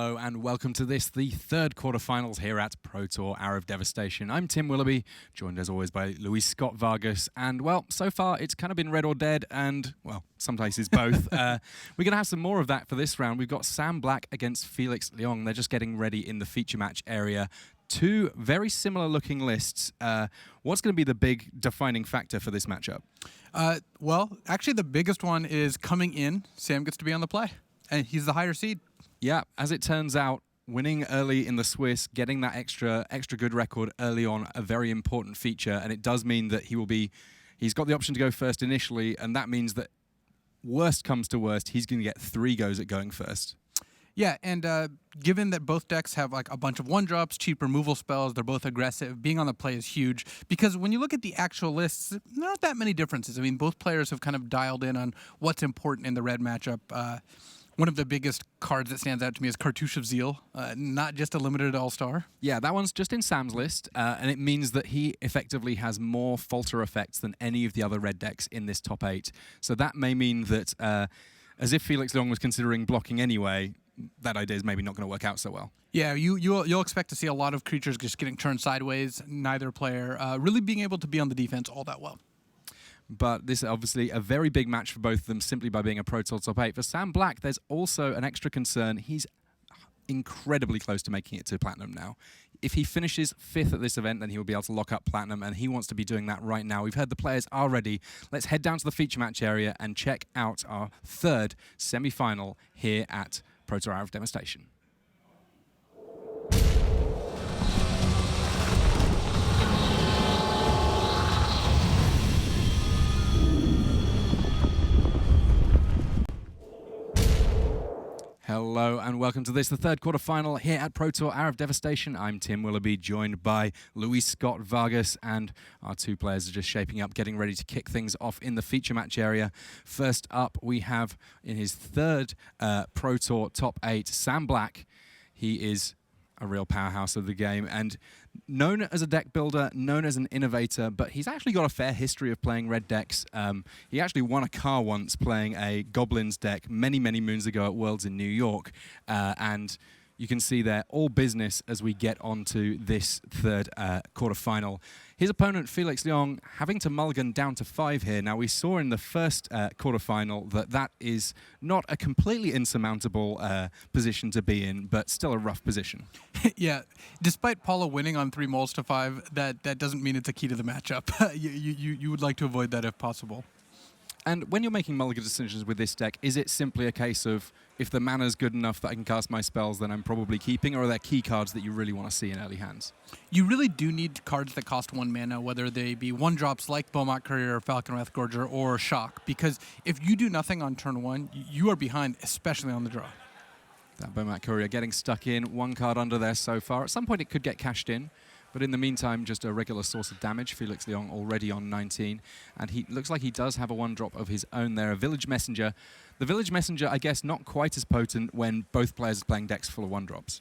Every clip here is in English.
Hello and welcome to the third quarterfinals here at Pro Tour Hour of Devastation. I'm Tim Willoughby, joined as always by Luis Scott Vargas, and well, so far it's kind of been red or dead, and well, some places both. We're going to have some more of that for this round. We've got Sam Black against Felix Young. They're just getting ready in the feature match area. Two very similar looking lists. What's going to be the big defining factor for this matchup? Well, actually the biggest one is coming in. Sam gets to be on the play, and he's the higher seed. Yeah, as it turns out, winning early in the Swiss, getting that extra good record early on, a very important feature, and it does mean that he's got the option to go first initially, and that means that worst comes to worst, he's going to get 3 goes at going first. Yeah, and given that both decks have like a bunch of 1-drops, cheap removal spells, they're both aggressive, being on the play is huge, because when you look at the actual lists, there aren't that many differences. I mean, both players have kind of dialed in on what's important in the red matchup. One of the biggest cards that stands out to me is Cartouche of Zeal, not just a limited all-star. Yeah, that one's just in Sam's list, and it means that he effectively has more falter effects than any of the other red decks in this top 8. So that may mean that, as if Felix Young was considering blocking anyway, that idea is maybe not going to work out so well. Yeah, you'll expect to see a lot of creatures just getting turned sideways, neither player really being able to be on the defense all that well. But this is obviously a very big match for both of them simply by being a Pro Tour top 8. For Sam Black, there's also an extra concern. He's incredibly close to making it to Platinum now. If he finishes 5th at this event, then he will be able to lock up Platinum, and he wants to be doing that right now. We've heard the players are ready. Let's head down to the feature match area and check out our 3rd semi-final here at Pro Tour Hour of Devastation. Hello and welcome to the 3rd quarterfinal here at Pro Tour Hour of Devastation. I'm Tim Willoughby, joined by Luis Scott Vargas, and our 2 players are just shaping up, getting ready to kick things off in the feature match area. First up, we have in his 3rd Pro Tour top 8, Sam Black. He is a real powerhouse of the game and known as a deck builder, known as an innovator, but he's actually got a fair history of playing red decks. He actually won a car once playing a Goblins deck many moons ago at Worlds in New York, and you can see there all business as we get onto this 3rd quarterfinal. His opponent, Felix Young, having to mulligan down to 5 here. Now, we saw in the first quarterfinal that is not a completely insurmountable position to be in, but still a rough position. Yeah, despite Paula winning on 3 moles to 5, that doesn't mean it's a key to the matchup. You would like to avoid that if possible. And when you're making mulligan decisions with this deck, is it simply a case of, if the mana's good enough that I can cast my spells, then I'm probably keeping, or are there key cards that you really want to see in early hands? You really do need cards that cost 1 mana, whether they be 1-drops like Beaumont Courier, Falcon Wrathgorger, or Shock, because if you do nothing on turn 1, you are behind, especially on the draw. That Beaumont Courier getting stuck in, 1 card under there so far. At some point it could get cashed in, but in the meantime, just a regular source of damage. Felix Young already on 19, and he looks like he does have a 1-drop of his own there, a Village Messenger. The Village Messenger, I guess, not quite as potent when both players are playing decks full of 1-drops.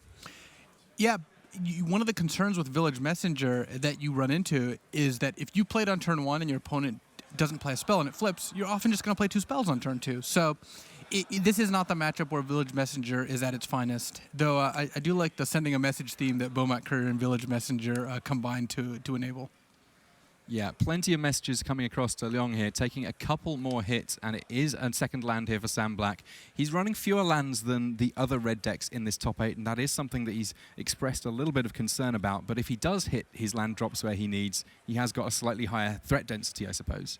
Yeah, one of the concerns with Village Messenger that you run into is that if you played on turn 1 and your opponent doesn't play a spell and it flips, you're often just going to play 2 spells on turn 2. So this is not the matchup where Village Messenger is at its finest, though I do like the sending a message theme that Beaumont Courier and Village Messenger combine to enable. Yeah, plenty of messages coming across to Leong here, taking a couple more hits, and it is a 2nd land here for Sam Black. He's running fewer lands than the other red decks in this top 8, and that is something that he's expressed a little bit of concern about, but if he does hit his land drops where he needs, he has got a slightly higher threat density, I suppose.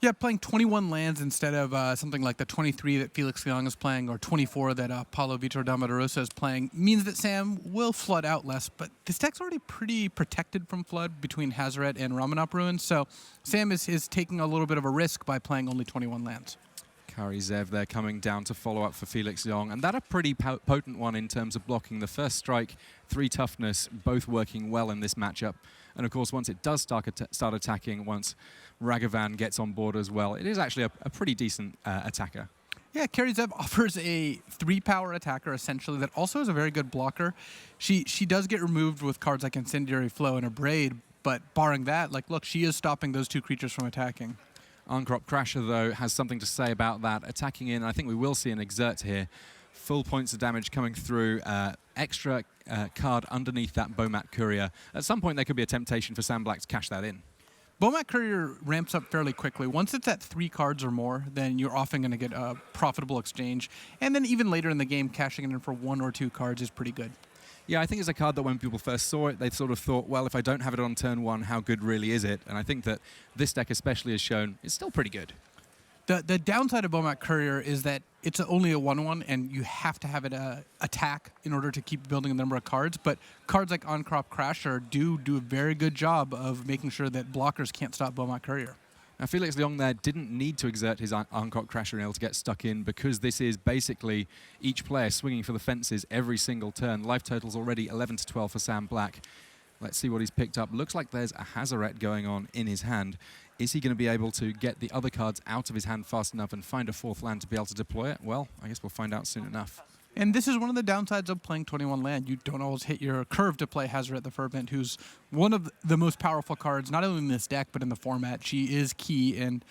Yeah, playing 21 lands instead of something like the 23 that Felix Young is playing, or 24 that Paulo Vitor Damarosa is playing, means that Sam will flood out less, but this deck's already pretty protected from flood between Hazoret and Ramanop Ruins, so Sam is taking a little bit of a risk by playing only 21 lands. Kari Zev there coming down to follow up for Felix Young, and that a pretty potent one in terms of blocking. The first strike, 3 toughness, both working well in this matchup. And of course, once it does start attacking, once Ragavan gets on board as well, it is actually a pretty decent attacker. Yeah, Kari Zev offers a 3-power attacker, essentially, that also is a very good blocker. She does get removed with cards like Incendiary Flow and Abrade, but barring that, like, look, she is stopping those 2 creatures from attacking. Uncrop Crasher, though, has something to say about that. Attacking in, I think we will see an Exert here. Full points of damage coming through. extra card underneath that Bomat Courier. At some point, there could be a temptation for Sam Black to cash that in. Bomat Courier ramps up fairly quickly. Once it's at 3 cards or more, then you're often going to get a profitable exchange. And then even later in the game, cashing it in for 1 or 2 cards is pretty good. Yeah, I think it's a card that when people first saw it, they sort of thought, well, if I don't have it on turn 1, how good really is it? And I think that this deck especially has shown it's still pretty good. The downside of Bomat Courier is that it's only a 1/1, and you have to have it attack in order to keep building a number of cards. But cards like On-Crop Crasher do a very good job of making sure that blockers can't stop Bomat Courier. Now, Felix Young there didn't need to exert his On-Crop Crasher in order to get stuck in, because this is basically each player swinging for the fences every single turn. Life total's already 11 to 12 for Sam Black. Let's see what he's picked up. Looks like there's a Hazoret going on in his hand. Is he going to be able to get the other cards out of his hand fast enough and find a 4th land to be able to deploy it? Well, I guess we'll find out soon enough. And this is one of the downsides of playing 21 land. You don't always hit your curve to play Hazoret the Fervent, who's one of the most powerful cards, not only in this deck, but in the format. She is key, and,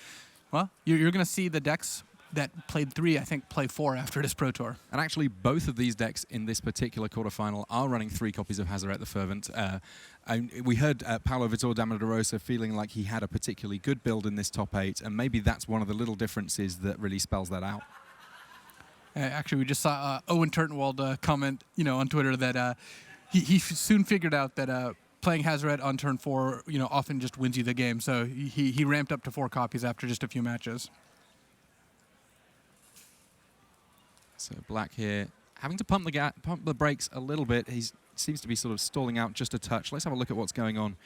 well, you're going to see the decks that played 3, I think, play 4 after this Pro Tour. And actually, both of these decks in this particular quarterfinal are running 3 copies of Hazoret the Fervent. We heard Paulo Vitor Damarosa feeling like he had a particularly good build in this top 8, and maybe that's one of the little differences that really spells that out. Actually, we just saw Owen Turtenwald comment, on Twitter that he soon figured out that playing Hazoret on turn 4, often just wins you the game. So he ramped up to 4 copies after just a few matches. So Black here having to pump the brakes a little bit. He seems to be sort of stalling out just a touch. Let's have a look at what's going on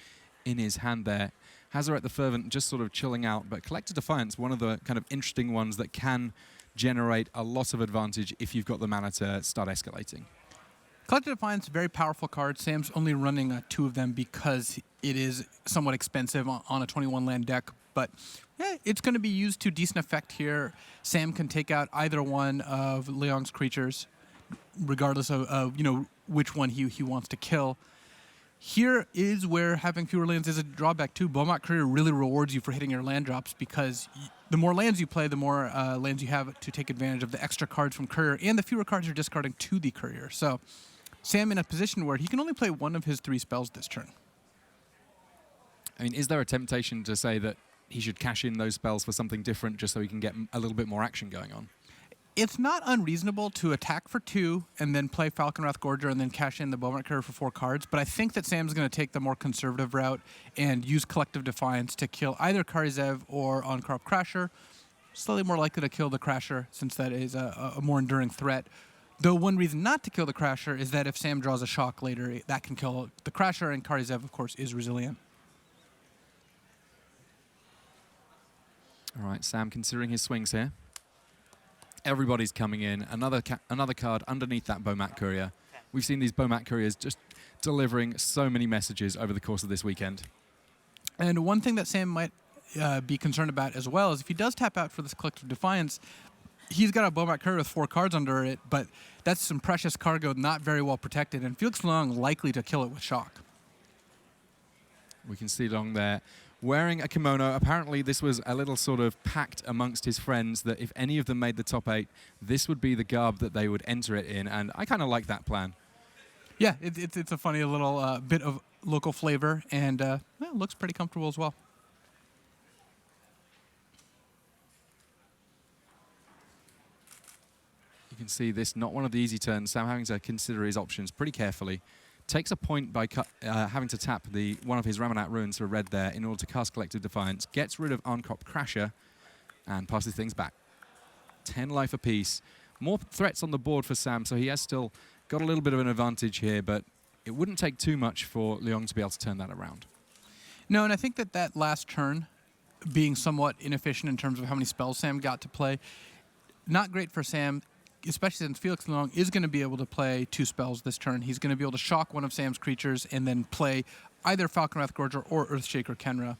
in his hand there. Hazoret the Fervent just sort of chilling out, but Collected Defiance, one of the kind of interesting ones that can generate a lot of advantage if you've got the mana to start escalating. Collected Defiance, very powerful card. Sam's only running 2 of them because it is somewhat expensive on a 21 land deck, but yeah, it's going to be used to decent effect here. Sam can take out either one of Leong's creatures, regardless of which one he wants to kill. Here is where having fewer lands is a drawback too. Bomat Courier really rewards you for hitting your land drops, because the more lands you play, the more lands you have to take advantage of the extra cards from Courier, and the fewer cards you're discarding to the Courier. So Sam in a position where he can only play 1 of his 3 spells this turn. I mean, is there a temptation to say that he should cash in those spells for something different just so he can get a little bit more action going on? It's not unreasonable to attack for 2 and then play Falconwrath Gorger and then cash in the Bomat Courier for 4 cards, but I think that Sam's going to take the more conservative route and use Collective Defiance to kill either Karizev or On-Crop Crasher. Slightly more likely to kill the Crasher, since that is a more enduring threat. Though one reason not to kill the Crasher is that if Sam draws a shock later, that can kill the Crasher, and Karizev, of course, is resilient. All right, Sam considering his swings here. Everybody's coming in. Another card underneath that Bomat Courier. We've seen these Bomat Couriers just delivering so many messages over the course of this weekend. And one thing that Sam might be concerned about as well is if he does tap out for this Collective Defiance, he's got a Bomat Courier with 4 cards under it, but that's some precious cargo not very well protected, and Felix Young likely to kill it with shock. We can see Leong there wearing a kimono. Apparently this was a little sort of pact amongst his friends that if any of them made the top 8, this would be the garb that they would enter it in, and I kind of like that plan. Yeah, it's a funny little bit of local flavor, and well, it looks pretty comfortable as well. You can see this, not one of the easy turns. Sam having to consider his options pretty carefully. Takes a point by having to tap one of his Ramanat runes for red there in order to cast Collective Defiance. Gets rid of On-Crop Crasher and passes things back. 10 life apiece. More threats on the board for Sam, so he has still got a little bit of an advantage here, but it wouldn't take too much for Leong to be able to turn that around. No, and I think that last turn, being somewhat inefficient in terms of how many spells Sam got to play, not great for Sam, especially since Felix Leong is going to be able to play 2 spells this turn. He's going to be able to shock one of Sam's creatures and then play either Falconwrath Gorger or Earthshaker Kenra.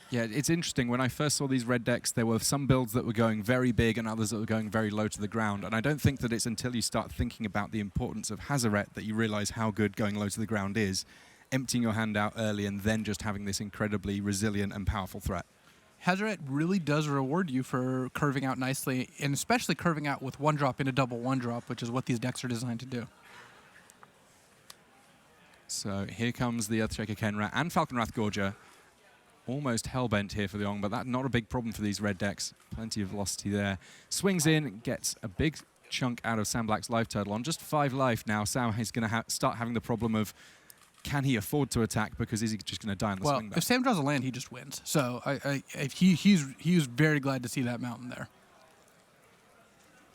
Yeah, it's interesting. When I first saw these red decks, there were some builds that were going very big and others that were going very low to the ground. And I don't think that it's until you start thinking about the importance of Hazoret that you realize how good going low to the ground is, emptying your hand out early and then just having this incredibly resilient and powerful threat. Hazoret really does reward you for curving out nicely, and especially curving out with 1-drop into double 1-drop, which is what these decks are designed to do. So here comes the Earthshaker Kenra and Falconwrath Gorger. Almost hellbent here for Leong, but that's not a big problem for these red decks. Plenty of velocity there. Swings in, gets a big chunk out of Sam Black's Life Turtle. On just 5 life now, Sam is going to start having the problem of, can he afford to attack, because is he just going to die on the swing back? If Sam draws a land, he just wins. So he's very glad to see that mountain there.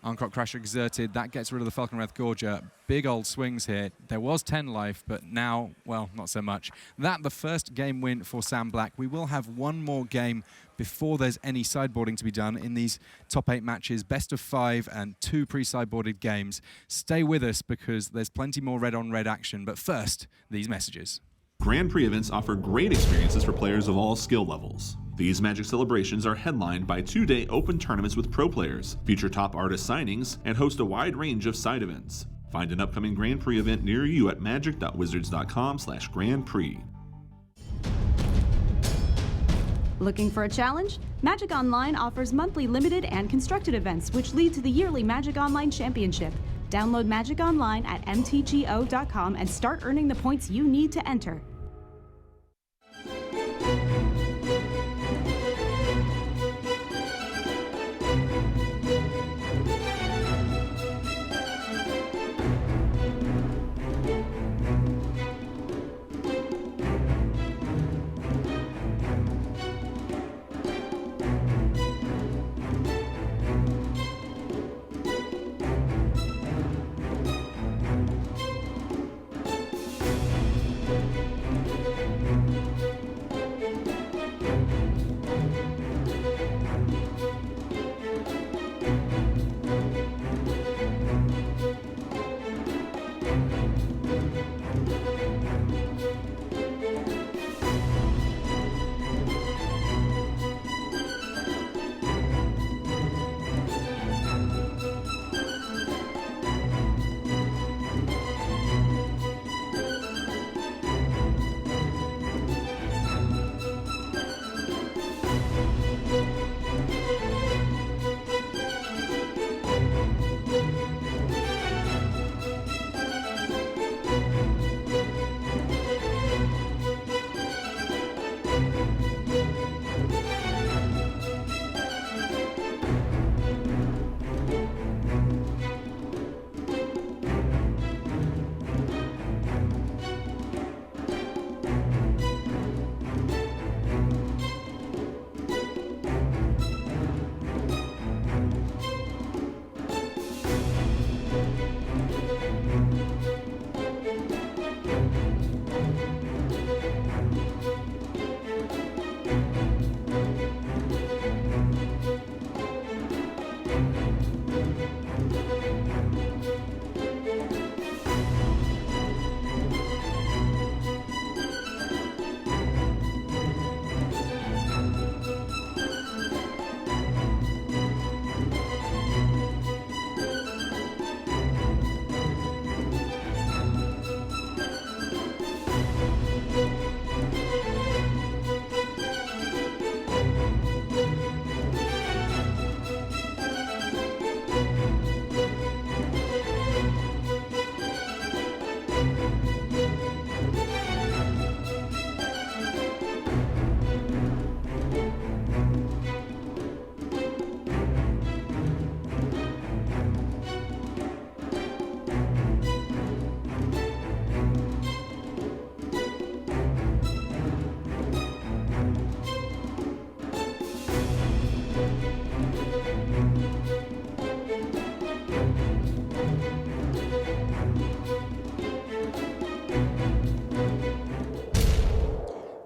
Uncrop Crasher exerted. That gets rid of the Falconwrath Gorger. Big old swings here. There was 10 life, but now, well, not so much. That, the first game win for Sam Black. We will have one more game before there's any sideboarding to be done in these top 8 matches. Best of 5 and 2 pre-sideboarded games. Stay with us because there's plenty more red-on-red action. But first, these messages. Grand Prix events offer great experiences for players of all skill levels. These Magic celebrations are headlined by 2-day open tournaments with pro players, feature top artist signings, and host a wide range of side events. Find an upcoming Grand Prix event near you at magic.wizards.com/Grand Prix. Looking for a challenge? Magic Online offers monthly limited and constructed events which lead to the yearly Magic Online Championship. Download Magic Online at mtgo.com and start earning the points you need to enter.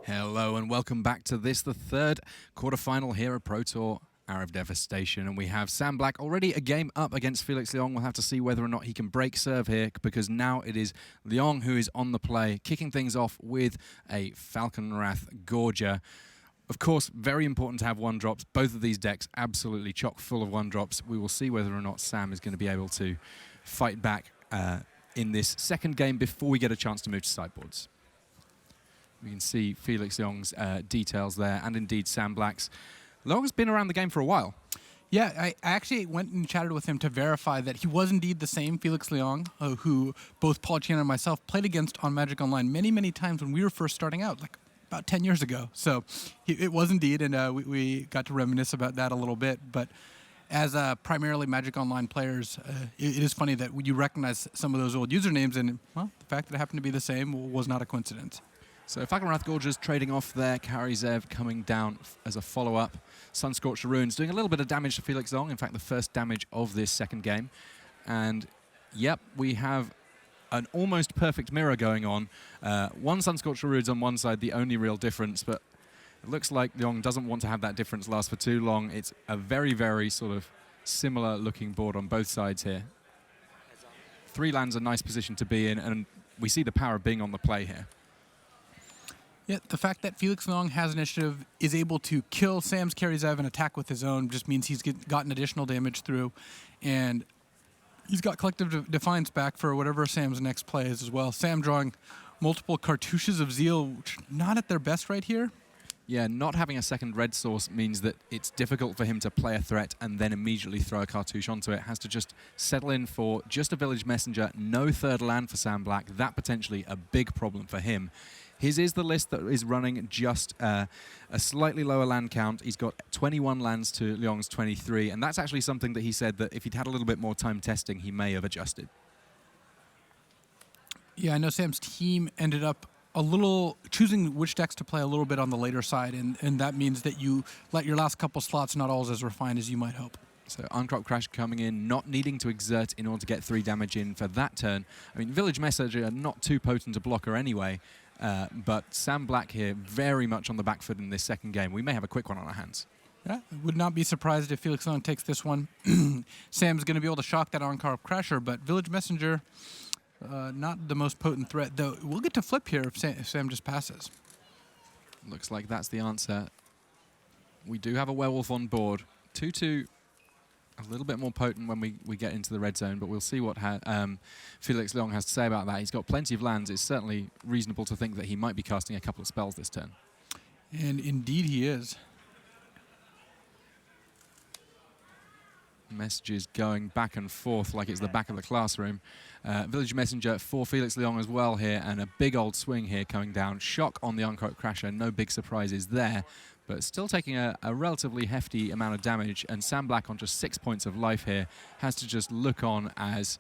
Hello and welcome back to this, the third quarterfinal here at Pro Tour Hour of Devastation, and we have Sam Black already a game up against Felix Young. We'll have to see whether or not he can break serve here, because now it is Leong who is on the play, kicking things off with a Falconwrath Gorger. Of course, very important to have 1-drops. Both of these decks absolutely chock full of 1-drops. We will see whether or not Sam is going to be able to fight back in this second game before we get a chance to move to sideboards. We can see Felix Young's details there, and indeed Sam Black's. Leong's been around the game for a while. Yeah, I actually went and chatted with him to verify that he was indeed the same Felix Young, who both Paul Chan and myself played against on Magic Online many, many times when we were first starting out, like about 10 years ago. So it was indeed, and we got to reminisce about that a little bit. But as primarily Magic Online players, it is funny that you recognize some of those old usernames, and well, the fact that it happened to be the same was not a coincidence. So Falconwrath Gorgers trading off there. Karizev coming down as a follow-up. Sunscorched Runes doing a little bit of damage to Felix Young. In fact, the first damage of this second game. And, yep, we have an almost perfect mirror going on. One Sunscorched Runes on one side, the only real difference. But it looks like Leong doesn't want to have that difference last for too long. It's a very, very sort of similar-looking board on both sides here. 3 lands a nice position to be in, and we see the power of being on the play here. Yeah, the fact that Felix Young has initiative, is able to kill Sam's Karizev and attack with his own, just means he's gotten additional damage through. And he's got Collective Defiance back for whatever Sam's next play is as well. Sam drawing multiple Cartouches of Zeal, which not at their best right here. Yeah, not having a second red source means that it's difficult for him to play a threat and then immediately throw a cartouche onto it. Has to just settle in for just a Village Messenger, no third land for Sam Black. That potentially a big problem for him. His is the list that is running just a slightly lower land count. He's got 21 lands to Leong's 23, and that's actually something that he said that if he'd had a little bit more time testing, he may have adjusted. Yeah, I know Sam's team ended up a little choosing which decks to play a little bit on the later side, and that means that you let your last couple slots not all as refined as you might hope. So Uncrop Crash coming in, not needing to exert in order to get 3 damage in for that turn. I mean, Village Messenger not too potent a blocker anyway, but Sam Black here very much on the back foot in this second game. We may have a quick one on our hands. Yeah, would not be surprised if Felix Young takes this one. Sam's going to be able to shock that Uncrop Crasher, but Village Messenger, not the most potent threat, though. We'll get to flip here if Sam just passes. Looks like that's the answer. We do have a Werewolf on board. 2-2, a little bit more potent when we get into the red zone, but we'll see what Felix Young has to say about that. He's got plenty of lands. It's certainly reasonable to think that he might be casting a couple of spells this turn. And indeed he is. Messages going back and forth like it's the back of the classroom. Village Messenger for Felix Young as well here, and a big old swing here coming down. Shock on the Uncrop Crasher, no big surprises there, but still taking a relatively hefty amount of damage, and Sam Black on just 6 points of life here has to just look on as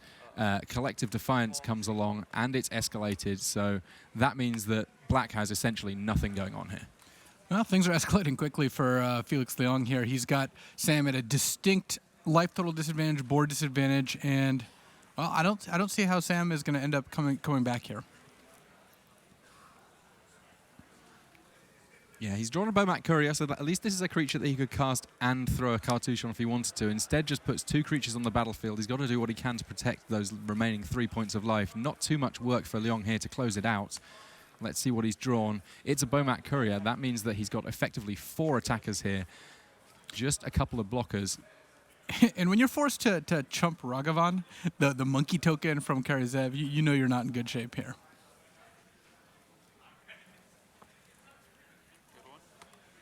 Collective Defiance comes along, and it's escalated, so that means that Black has essentially nothing going on here. Well, things are escalating quickly for Felix Young here. He's got Sam at a distinct life total disadvantage, board disadvantage, and well, I don't see how Sam is going to end up coming back here. Yeah, he's drawn a Bomat Courier, so that at least this is a creature that he could cast and throw a cartouche on if he wanted to. Instead, just puts 2 creatures on the battlefield. He's got to do what he can to protect those remaining 3 points of life. Not too much work for Leong here to close it out. Let's see what he's drawn. It's a Bomat Courier. That means that he's got effectively 4 attackers here. Just a couple of blockers. And when you're forced to chump Ragavan, the monkey token from Karizev, you know you're not in good shape here.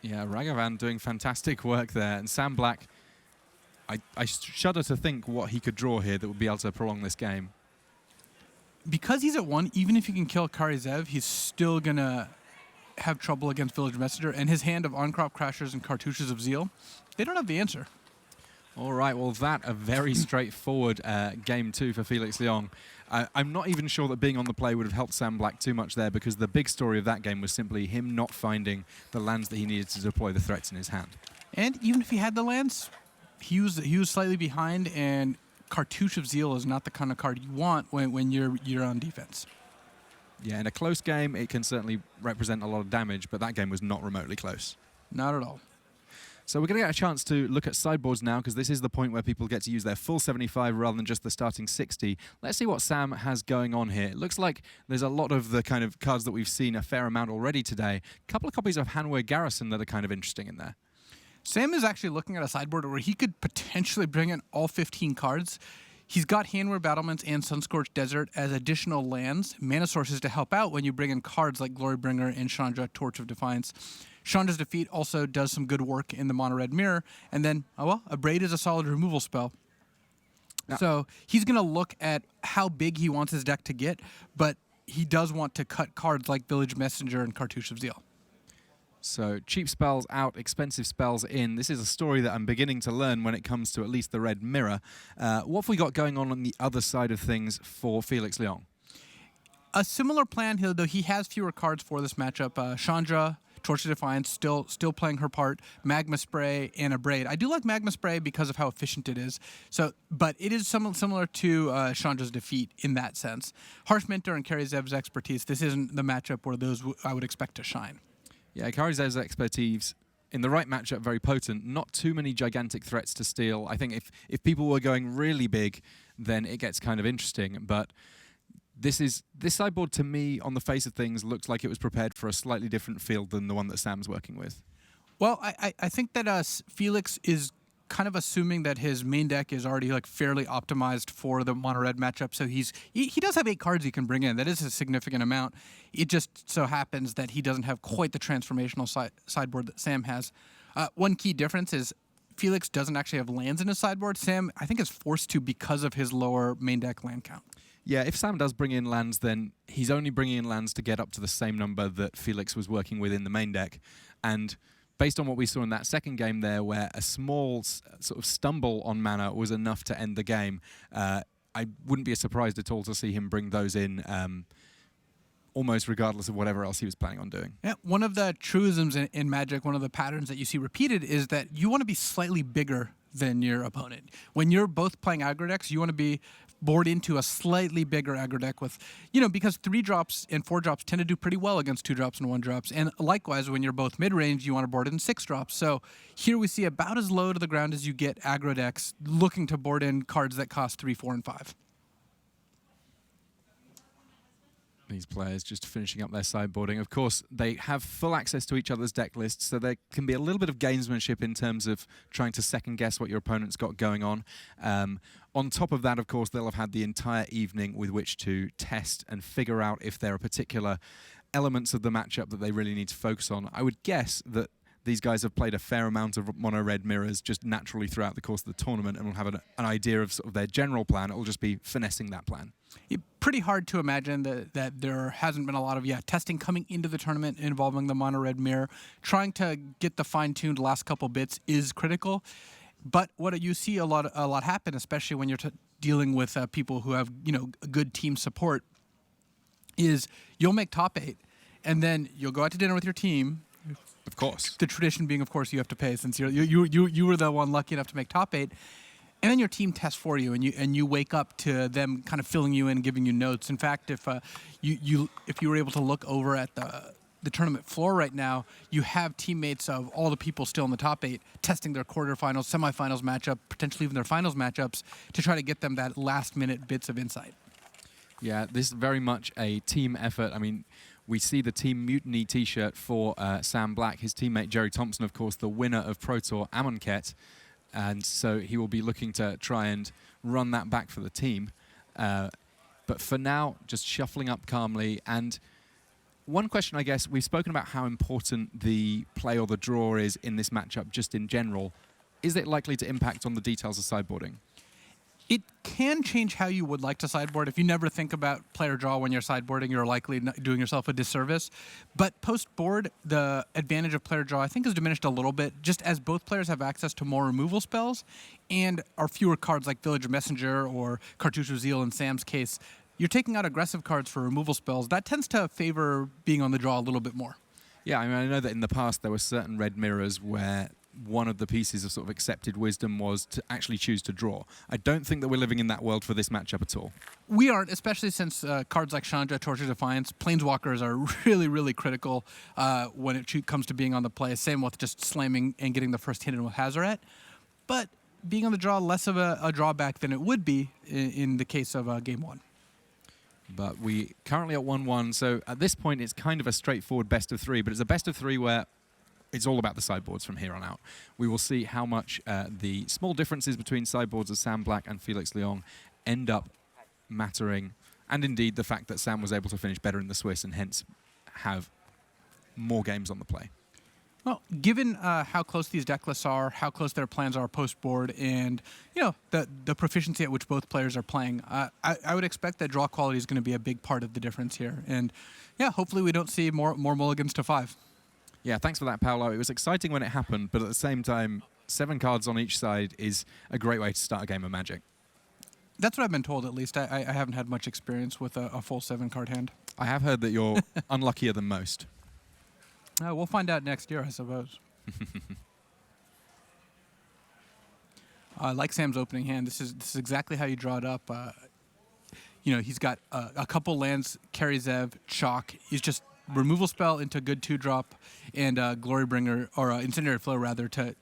Yeah, Ragavan doing fantastic work there. And Sam Black, I shudder to think what he could draw here that would be able to prolong this game. Because he's at 1, even if you can kill Karizev, he's still going to have trouble against Village Messenger. And his hand of Uncrop Crashers and Cartouches of Zeal, they don't have the answer. All right, well, that a very straightforward game 2 for Felix Young. I'm not even sure that being on the play would have helped Sam Black too much there, because the big story of that game was simply him not finding the lands that he needed to deploy the threats in his hand. And even if he had the lands, he was slightly behind, and Cartouche of Zeal is not the kind of card you want when you're on defense. Yeah, in a close game, it can certainly represent a lot of damage, but that game was not remotely close. Not at all. So we're going to get a chance to look at sideboards now, because this is the point where people get to use their full 75 rather than just the starting 60. Let's see what Sam has going on here. It looks like there's a lot of the kind of cards that we've seen a fair amount already today. A couple of copies of Hanway Garrison that are kind of interesting in there. Sam is actually looking at a sideboard where he could potentially bring in all 15 cards. He's got Handwear Battlements and Sunscorched Desert as additional lands, mana sources to help out when you bring in cards like Glorybringer and Chandra, Torch of Defiance. Chandra's Defeat also does some good work in the mono red mirror. And then, Abrade is a solid removal spell. Yeah. So he's going to look at how big he wants his deck to get, but he does want to cut cards like Village Messenger and Cartouche of Zeal. So cheap spells out, expensive spells in. This is a story that I'm beginning to learn when it comes to at least the red mirror. What have we got going on the other side of things for Felix Young? A similar plan here, though he has fewer cards for this matchup. Chandra, Torch of Defiance, still playing her part. Magma Spray and Abrade. I do like Magma Spray because of how efficient it is. But it is similar to Chandra's Defeat in that sense. Harsh Mentor and Karizev's Expertise. This isn't the matchup where those I would expect to shine. Yeah, Karizev's Expertise, in the right matchup, very potent. Not too many gigantic threats to steal. I think if people were going really big, then it gets kind of interesting. But this sideboard, to me, on the face of things, looks like it was prepared for a slightly different field than the one that Sam's working with. Well, I think that Felix is kind of assuming that his main deck is already fairly optimized for the mono red matchup. So he does have 8 cards he can bring in. That is a significant amount. It just so happens that he doesn't have quite the transformational sideboard that Sam has. One key difference is Felix doesn't actually have lands in his sideboard. Sam, I think, is forced to because of his lower main deck land count. Yeah, if Sam does bring in lands, then he's only bringing in lands to get up to the same number that Felix was working with in the main deck. And based on what we saw in that second game there, where a small sort of stumble on mana was enough to end the game, I wouldn't be surprised at all to see him bring those in almost regardless of whatever else he was planning on doing. Yeah, one of the truisms in Magic, one of the patterns that you see repeated is that you want to be slightly bigger than your opponent. When you're both playing aggro decks, you want to be board into a slightly bigger aggro deck with, because 3-drops and 4-drops tend to do pretty well against 2-drops and 1-drops. And likewise, when you're both mid-range, you want to board in 6-drops. So here we see about as low to the ground as you get aggro decks looking to board in cards that cost 3, 4, and 5. These players just finishing up their sideboarding. Of course, they have full access to each other's deck lists, so there can be a little bit of gamesmanship in terms of trying to second-guess what your opponent's got going on. On top of that, of course, they'll have had the entire evening with which to test and figure out if there are particular elements of the matchup that they really need to focus on. I would guess that these guys have played a fair amount of mono-red mirrors just naturally throughout the course of the tournament and will have an idea of sort of their general plan. It will just be finessing that plan. Pretty hard to imagine that there hasn't been a lot of testing coming into the tournament involving the mono-red mirror. Trying to get the fine-tuned last couple bits is critical. But what you see a lot happen, especially when you're dealing with people who have good team support, is you'll make top 8, and then you'll go out to dinner with your team. Of course. The tradition being, of course, you have to pay since you were the one lucky enough to make top 8. And then your team tests for you, and you wake up to them kind of filling you in, giving you notes. In fact, if you were able to look over at the tournament floor right now, you have teammates of all the people still in the top 8 testing their quarterfinals, semifinals matchup, potentially even their finals matchups to try to get them that last-minute bits of insight. Yeah, this is very much a team effort. I mean, we see the Team Mutiny T-shirt for Sam Black, his teammate Jerry Thompson, of course, the winner of Pro Tour Amonkhet. And so he will be looking to try and run that back for the team. But for now, just shuffling up calmly. And one question, I guess, we've spoken about how important the play or the draw is in this matchup just in general. Is it likely to impact on the details of sideboarding? It can change how you would like to sideboard. If you never think about player draw when you're sideboarding, you're likely doing yourself a disservice. But post-board, the advantage of player draw, I think, is diminished a little bit, just as both players have access to more removal spells and are fewer cards like Village Messenger or Cartouche of Zeal in Sam's case. You're taking out aggressive cards for removal spells. That tends to favor being on the draw a little bit more. Yeah, I mean, I know that in the past there were certain red mirrors where one of the pieces of sort of accepted wisdom was to actually choose to draw. I don't think that we're living in that world for this matchup at all. We aren't, especially since cards like Chandra, Torch of Defiance, Planeswalkers are really, really critical when it comes to being on the play. Same with just slamming and getting the first hit in with Hazoret. But being on the draw, less of a drawback than it would be in the case of Game 1. But we currently at 1-1, so at this point it's kind of a straightforward best of 3, but it's a best of 3 where it's all about the sideboards from here on out. We will see how much the small differences between sideboards of Sam Black and Felix Young end up mattering, and indeed the fact that Sam was able to finish better in the Swiss and hence have more games on the play. Well, given how close these deck lists are, how close their plans are post-board, and the proficiency at which both players are playing, I would expect that draw quality is going to be a big part of the difference here. And yeah, hopefully we don't see more mulligans to 5. Yeah, thanks for that, Paolo. It was exciting when it happened, but at the same time, 7 cards on each side is a great way to start a game of Magic. That's what I've been told, at least. I haven't had much experience with a full 7-card hand. I have heard that you're unluckier than most. We'll find out next year, I suppose. Like Sam's opening hand, this is exactly how you draw it up. He's got a couple lands, carry Zev, chalk. He's just removal spell into good 2-drop, and Glorybringer, or Incendiary Flow rather, to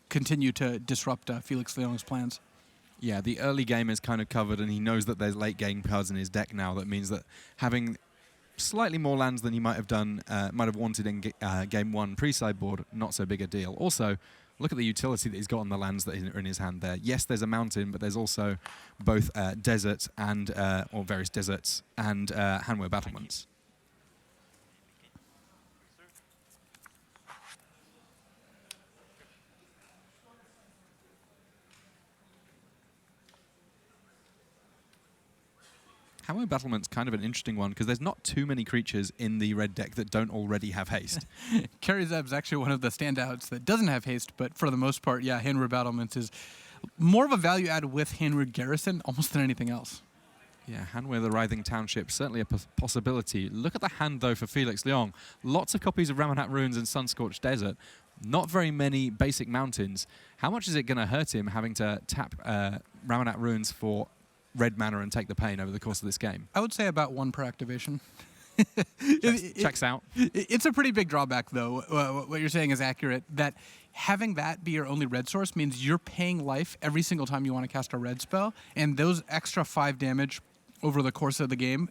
continue to disrupt Felix Young's plans. Yeah, the early game is kind of covered, and he knows that there's late game cards in his deck now. That means that having slightly more lands than he might have wanted in game 1 pre-sideboard, not so big a deal. Also, look at the utility that he's got on the lands that are in his hand there. Yes, there's a mountain, but there's also both desert and or various deserts and Hanwha battlements. Hanwha Battlement's kind of an interesting one because there's not too many creatures in the red deck that don't already have haste. Carry Zeb's actually one of the standouts that doesn't have haste, but for the most part, yeah, Hanwha Battlements is more of a value add with Hanwha Garrison almost than anything else. Yeah, Hanwha the Writhing Township, certainly a possibility. Look at the hand, though, for Felix Leong. Lots of copies of Ramonat Ruins and Sunscorched Desert. Not very many basic mountains. How much is it going to hurt him having to tap Ramonat Ruins for red mana and take the pain over the course of this game? I would say about 1 per activation. Checks out. It's a pretty big drawback, though. What you're saying is accurate, that having that be your only red source means you're paying life every single time you want to cast a red spell, and those extra 5 damage over the course of the game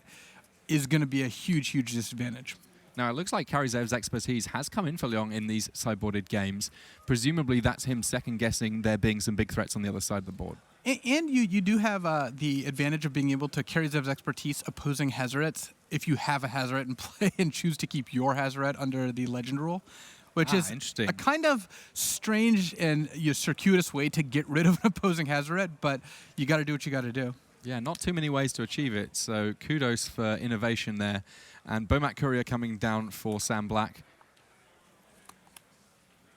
is going to be a huge disadvantage. Now, it looks like Karizev's expertise has come in for Leong in these sideboarded games. Presumably, that's him second-guessing there being some big threats on the other side of the board. And you do have the advantage of being able to carry Zev's expertise opposing Hazarets if you have a Hazaret in play and choose to keep your Hazaret under the legend rule, which is a kind of strange and circuitous way to get rid of an opposing Hazaret, but you got to do what you got to do. Yeah, not too many ways to achieve it, so kudos for innovation there. And Bomat Courier coming down for Sam Black.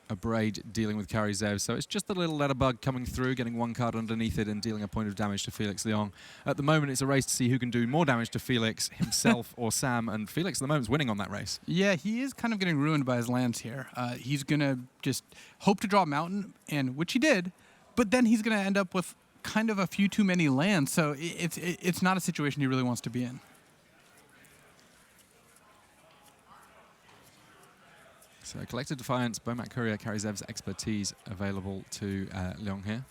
A Braid dealing with Karizev, so it's just a little letterbug coming through, getting 1 card underneath it and dealing a point of damage to Felix Leong. At the moment, it's a race to see who can do more damage to Felix, himself or Sam, and Felix at the moment is winning on that race. Yeah, he is kind of getting ruined by his lands here. He's going to just hope to draw a mountain, and which he did, but then he's going to end up with kind of a few too many lands, so it's not a situation he really wants to be in. So Collected Defiance, Bomat Courier, Karizev's expertise available to Leong here.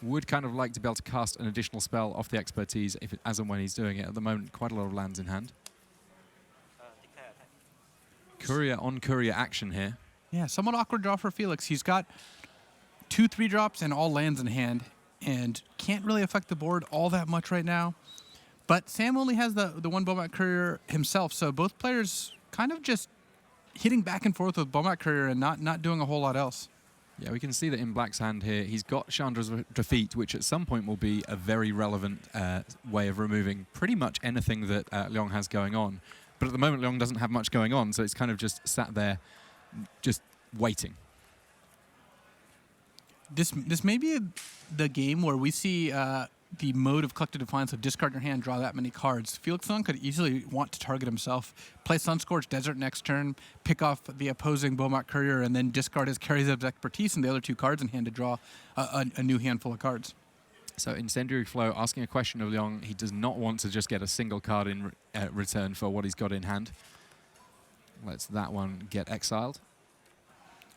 Would kind of like to be able to cast an additional spell off the expertise as and when he's doing it. At the moment, quite a lot of lands in hand. Courier on Courier action here. Yeah, somewhat awkward draw for Felix. He's got 2 3-drops and all lands in hand and can't really affect the board all that much right now. But Sam only has the 1 Bomat Courier himself, so both players kind of just hitting back and forth with Bomat Courier and not doing a whole lot else. Yeah, we can see that in Black's hand here, he's got Chandra's Defeat, which at some point will be a very relevant way of removing pretty much anything that Leong has going on. But at the moment, Leong doesn't have much going on, so it's kind of just sat there, just waiting. This may be the game where we see the mode of Collected Defiance of discard your hand, draw that many cards. Felix Young could easily want to target himself, play Sunscorched Desert next turn, pick off the opposing Bomat Courier, and then discard his Karizev's expertise and the other 2 cards in hand to draw a new handful of cards. So Incendiary Flow asking a question of Leong. He does not want to just get a single card in return for what he's got in hand. Lets that one get exiled.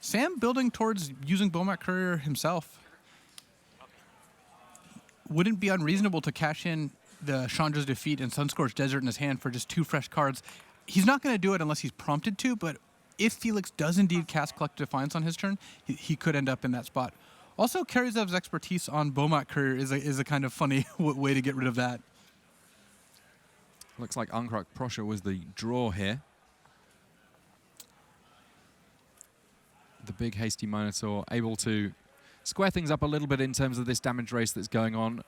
Sam building towards using Bomat Courier himself. Wouldn't be unreasonable to cash in the Chandra's Defeat and Sunscorched Desert in his hand for just 2 fresh cards. He's not going to do it unless he's prompted to, but if Felix does indeed cast Collected Defiance on his turn, he could end up in that spot. Also, Karizev's expertise on Bomat Courier is a kind of funny way to get rid of that. Looks like Ankrak Prosher was the draw here. big hasty Minotaur, able to square things up a little bit in terms of this damage race that's going on.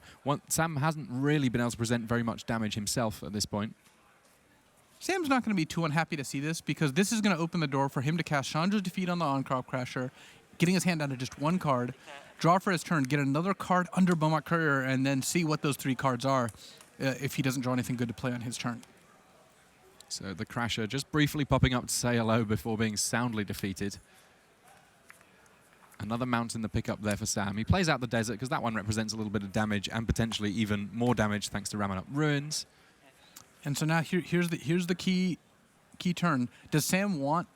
Sam hasn't really been able to present very much damage himself at this point. Sam's not going to be too unhappy to see this because this is going to open the door for him to cast Chandra's Defeat on the On-Crop Crasher, getting his hand down to just one card, draw for his turn, get another card under Beaumont Courier, and then see what those 3 cards are if he doesn't draw anything good to play on his turn. So the Crasher just briefly popping up to say hello before being soundly defeated. Another mount in the pickup there for Sam. He plays out the desert because that one represents a little bit of damage and potentially even more damage thanks to ramming up Ruins. And so now here's the key turn. Does Sam want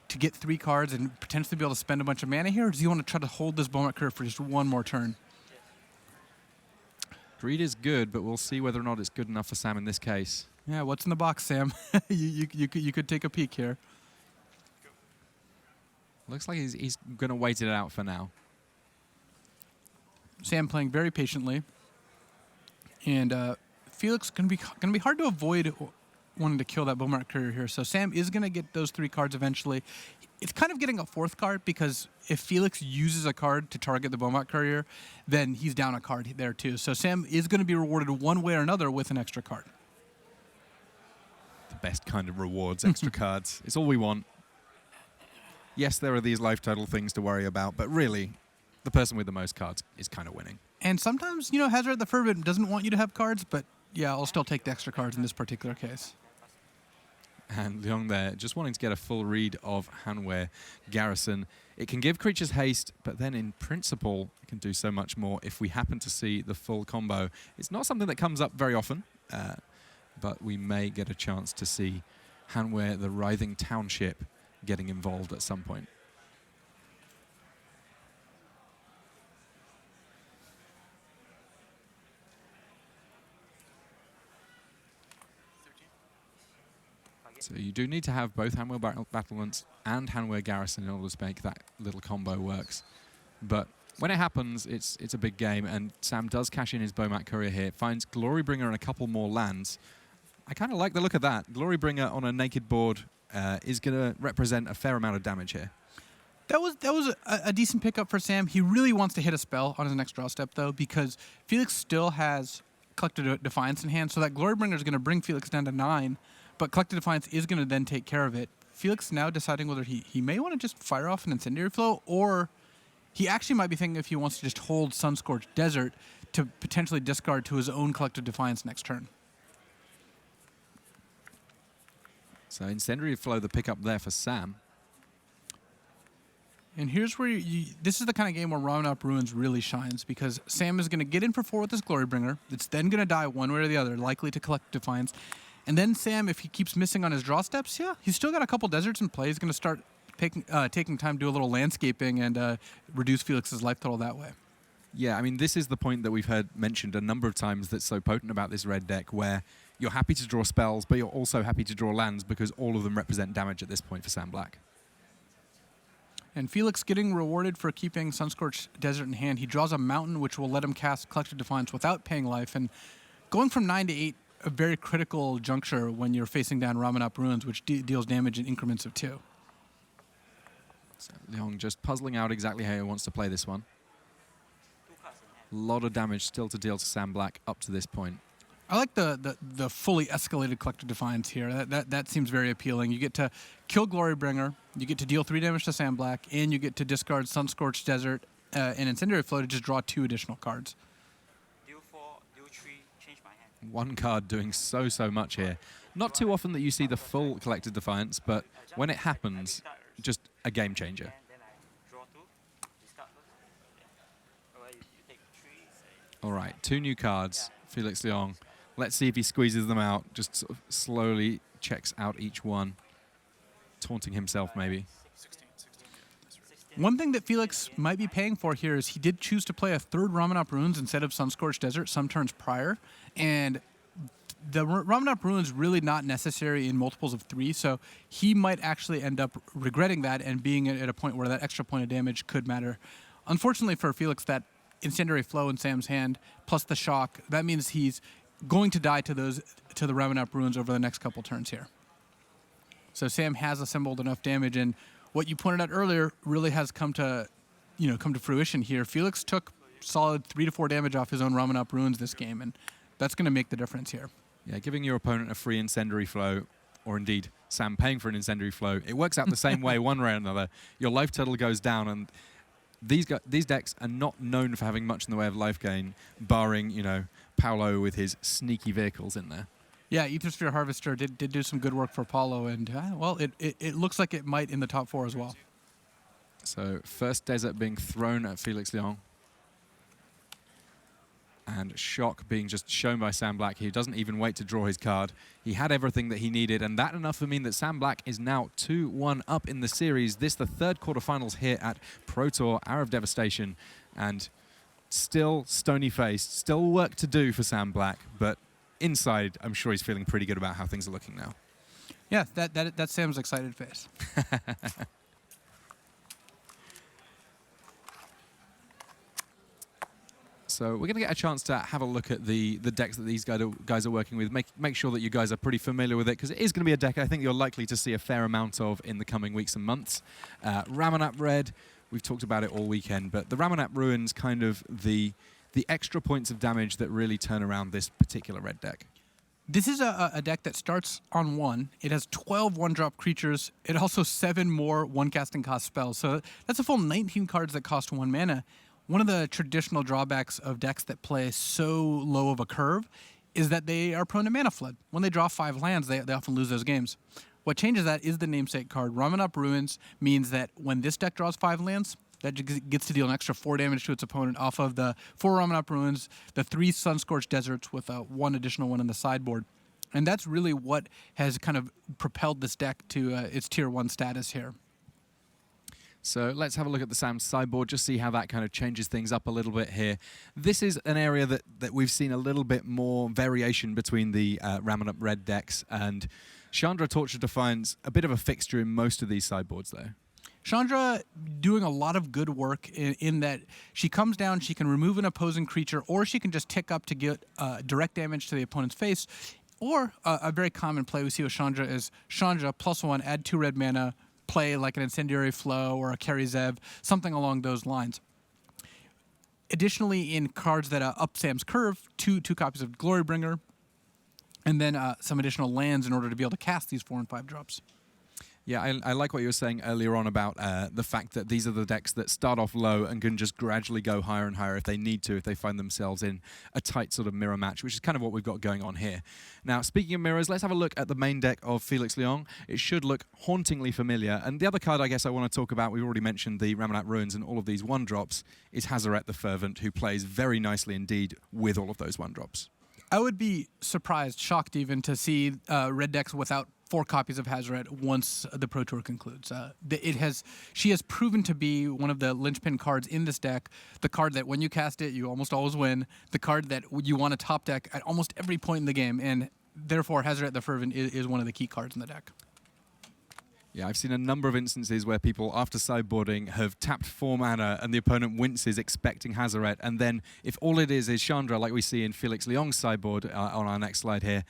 to get 3 cards and potentially be able to spend a bunch of mana here, or does he want to try to hold this Beaumont Courier for just one more turn? Greed is good, but we'll see whether or not it's good enough for Sam in this case. Yeah, what's in the box, Sam? you could take a peek here. Looks like he's going to wait it out for now. Sam playing very patiently, and Felix gonna be hard to avoid wanting to kill that Beaumont Courier here. So Sam is gonna get those 3 cards eventually. It's kind of getting a 4th card because if Felix uses a card to target the Beaumont Courier, then he's down a card there too. So Sam is going to be rewarded one way or another with an extra card. The best kind of rewards, extra cards. It's all we want. Yes, there are these life total things to worry about, but really, the person with the most cards is kind of winning. And sometimes, Hazard the Fervent doesn't want you to have cards, but yeah, I'll still take the extra cards in this particular case. And Leong there, just wanting to get a full read of Hanwei Garrison. It can give creatures haste, but then in principle, it can do so much more if we happen to see the full combo. It's not something that comes up very often, but we may get a chance to see Hanwei, the Writhing Township, getting involved at some point. So you do need to have both Hanwei Battlements and Hanwei Garrison in order to make that little combo works. But when it happens, it's a big game, and Sam does cash in his Beaumont Courier here, finds Glorybringer and a couple more lands. I kind of like the look of that. Glorybringer on a naked board is going to represent a fair amount of damage here. That was a decent pickup for Sam. He really wants to hit a spell on his next draw step, though, because Felix still has Collected Defiance in hand, so that Glorybringer is going to bring Felix down to 9, but Collected Defiance is going to then take care of it. Felix now deciding whether he may want to just fire off an Incendiary Flow, or he actually might be thinking if he wants to just hold Sunscorched Desert to potentially discard to his own Collected Defiance next turn. So Incendiary Flow, the pickup there for Sam. And here's where this is the kind of game where Ramen Up Ruins really shines, because Sam is going to get in for 4 with this Glorybringer. It's then going to die one way or the other, likely to collect Defiance. And then Sam, if he keeps missing on his draw steps, yeah, he's still got a couple deserts in play. He's going to start taking time to do a little landscaping and reduce Felix's life total that way. Yeah, I mean, this is the point that we've heard mentioned a number of times that's so potent about this red deck, where you're happy to draw spells, but you're also happy to draw lands because all of them represent damage at this point for Sam Black. And Felix getting rewarded for keeping Sunscorched Desert in hand. He draws a mountain, which will let him cast Collected Defiance without paying life. And going from 9 to 8, a very critical juncture when you're facing down Ramen Up Ruins, which deals damage in increments of 2. So Leong just puzzling out exactly how he wants to play this one. A lot of damage still to deal to Sam Black up to this point. I like the fully escalated Collected Defiance here. That seems very appealing. You get to kill Glorybringer, you get to deal 3 damage to Sam Black, and you get to discard Sunscorched Desert and Incendiary Flow to just draw 2 additional cards. Deal 4, deal 3, change my hand. One card doing so much here. Not too often that you see the full Collected Defiance, but when it happens, just a game changer. Then I draw 2, discard first. Alright, you take 3. All right, 2 new cards, Felix Young. Let's see if he squeezes them out, just sort of slowly checks out each one, taunting himself maybe. One thing that Felix might be paying for here is he did choose to play a 3rd Ramen Up Ruins instead of Sunscorched Desert some turns prior, and the Ramen Up Ruins really not necessary in multiples of 3, so he might actually end up regretting that and being at a point where that extra point of damage could matter. Unfortunately for Felix, that Incendiary Flow in Sam's hand plus the shock, that means he's going to die to the Ramen Up Ruins over the next couple turns here. So Sam has assembled enough damage, and what you pointed out earlier really has come to fruition here. Felix took solid 3 to 4 damage off his own Ramen Up Ruins this game, and that's going to make the difference here. Yeah, giving your opponent a free incendiary flow, or indeed Sam paying for an incendiary flow, it works out the same way one way or another. Your life total goes down, and these decks are not known for having much in the way of life gain, barring, Paolo with his sneaky vehicles in there. Yeah, Ethersphere Harvester did do some good work for Paulo, and, it looks like it might in the top 4 as well. So first Desert being thrown at Felix Young. And Shock being just shown by Sam Black. He doesn't even wait to draw his card. He had everything that he needed, and that enough to mean that Sam Black is now 2-1 up in the series. This the third quarterfinals here at Pro Tour, Hour of Devastation. And still stony-faced, still work to do for Sam Black, but inside, I'm sure he's feeling pretty good about how things are looking now. Yeah, that's Sam's excited face. So we're going to get a chance to have a look at the decks that these guys are working with. Make sure that you guys are pretty familiar with it, because it is going to be a deck I think you're likely to see a fair amount of in the coming weeks and months. Ramen Up Red, we've talked about it all weekend, but the Ramen Up Ruins kind of the extra points of damage that really turn around this particular red deck. This is a deck that starts on 1. It has 12 1-drop creatures. It also 7 more 1-casting cost spells. So that's a full 19 cards that cost 1 mana. One of the traditional drawbacks of decks that play so low of a curve is that they are prone to mana flood. When they draw 5 lands, they often lose those games. What changes that is the namesake card. Ramen Up Ruins means that when this deck draws 5 lands, that gets to deal an extra 4 damage to its opponent off of the 4 Ramen Up Ruins, the 3 Sunscorched Deserts with 1 additional one in the sideboard. And that's really what has kind of propelled this deck to its Tier 1 status here. So let's have a look at the Sam sideboard, just see how that kind of changes things up a little bit here. This is an area that we've seen a little bit more variation between the Ramen Up Red decks, and Chandra Torture Defiance, a bit of a fixture in most of these sideboards though. Chandra doing a lot of good work in that she comes down, she can remove an opposing creature, or she can just tick up to get direct damage to the opponent's face. Or a very common play we see with Chandra is Chandra +1, add 2 red mana, play like an Incendiary Flow or a Carry Zev, something along those lines. Additionally, in cards that up Sam's curve, two copies of Glorybringer, and then some additional lands in order to be able to cast these 4 and 5 drops. Yeah, I like what you were saying earlier on about the fact that these are the decks that start off low and can just gradually go higher and higher if they need to, if they find themselves in a tight sort of mirror match, which is kind of what we've got going on here. Now, speaking of mirrors, let's have a look at the main deck of Felix Young. It should look hauntingly familiar. And the other card I guess I want to talk about, we've already mentioned the Ramen Up Ruins and all of these 1-drops, is Hazaret the Fervent, who plays very nicely indeed with all of those 1-drops. I would be surprised, shocked even, to see red decks without 4 copies of Hazaret once the Pro Tour concludes. She has proven to be one of the linchpin cards in this deck, the card that when you cast it, you almost always win, the card that you want to top deck at almost every point in the game, and therefore Hazaret the Fervent is one of the key cards in the deck. Yeah, I've seen a number of instances where people, after sideboarding, have tapped 4 mana and the opponent winces expecting Hazaret, and then if all it is Chandra, like we see in Felix Leong's sideboard on our next slide here,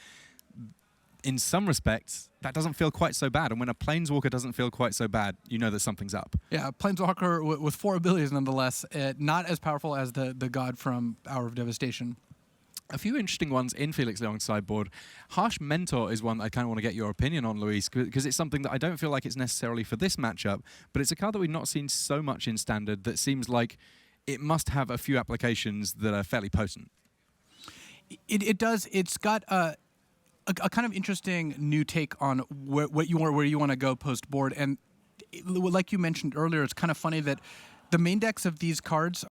in some respects, that doesn't feel quite so bad. And when a Planeswalker doesn't feel quite so bad, you know that something's up. Yeah, Planeswalker with 4 abilities nonetheless, not as powerful as the god from Hour of Devastation. A few interesting ones in Felix Leong's sideboard. Harsh Mentor is one I kind of want to get your opinion on, Luis, because it's something that I don't feel like it's necessarily for this matchup, but it's a card that we've not seen so much in Standard that seems like it must have a few applications that are fairly potent. It does. It's got a kind of interesting new take on where you want to go post board, and like you mentioned earlier, it's kind of funny that the main decks of these cards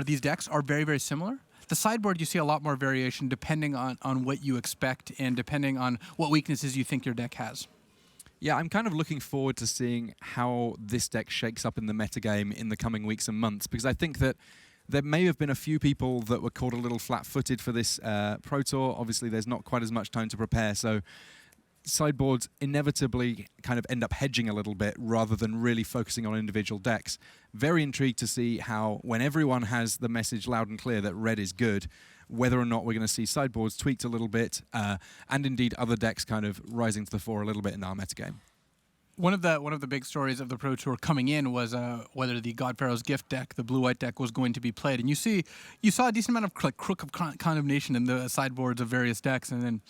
these decks are very, very similar. The sideboard, you see a lot more variation depending on what you expect and depending on what weaknesses you think your deck has. Yeah, I'm kind of looking forward to seeing how this deck shakes up in the metagame in the coming weeks and months, because I think that there may have been a few people that were caught a little flat-footed for this Pro Tour. Obviously, there's not quite as much time to prepare, so sideboards inevitably kind of end up hedging a little bit rather than really focusing on individual decks. Very intrigued to see how, when everyone has the message loud and clear that red is good, whether or not we're going to see sideboards tweaked a little bit, and indeed other decks kind of rising to the fore a little bit in our metagame. One of the big stories of the Pro Tour coming in was whether the God Pharaoh's Gift deck, the blue-white deck, was going to be played. And you saw a decent amount of like Crook of Condemnation in the sideboards of various decks, and then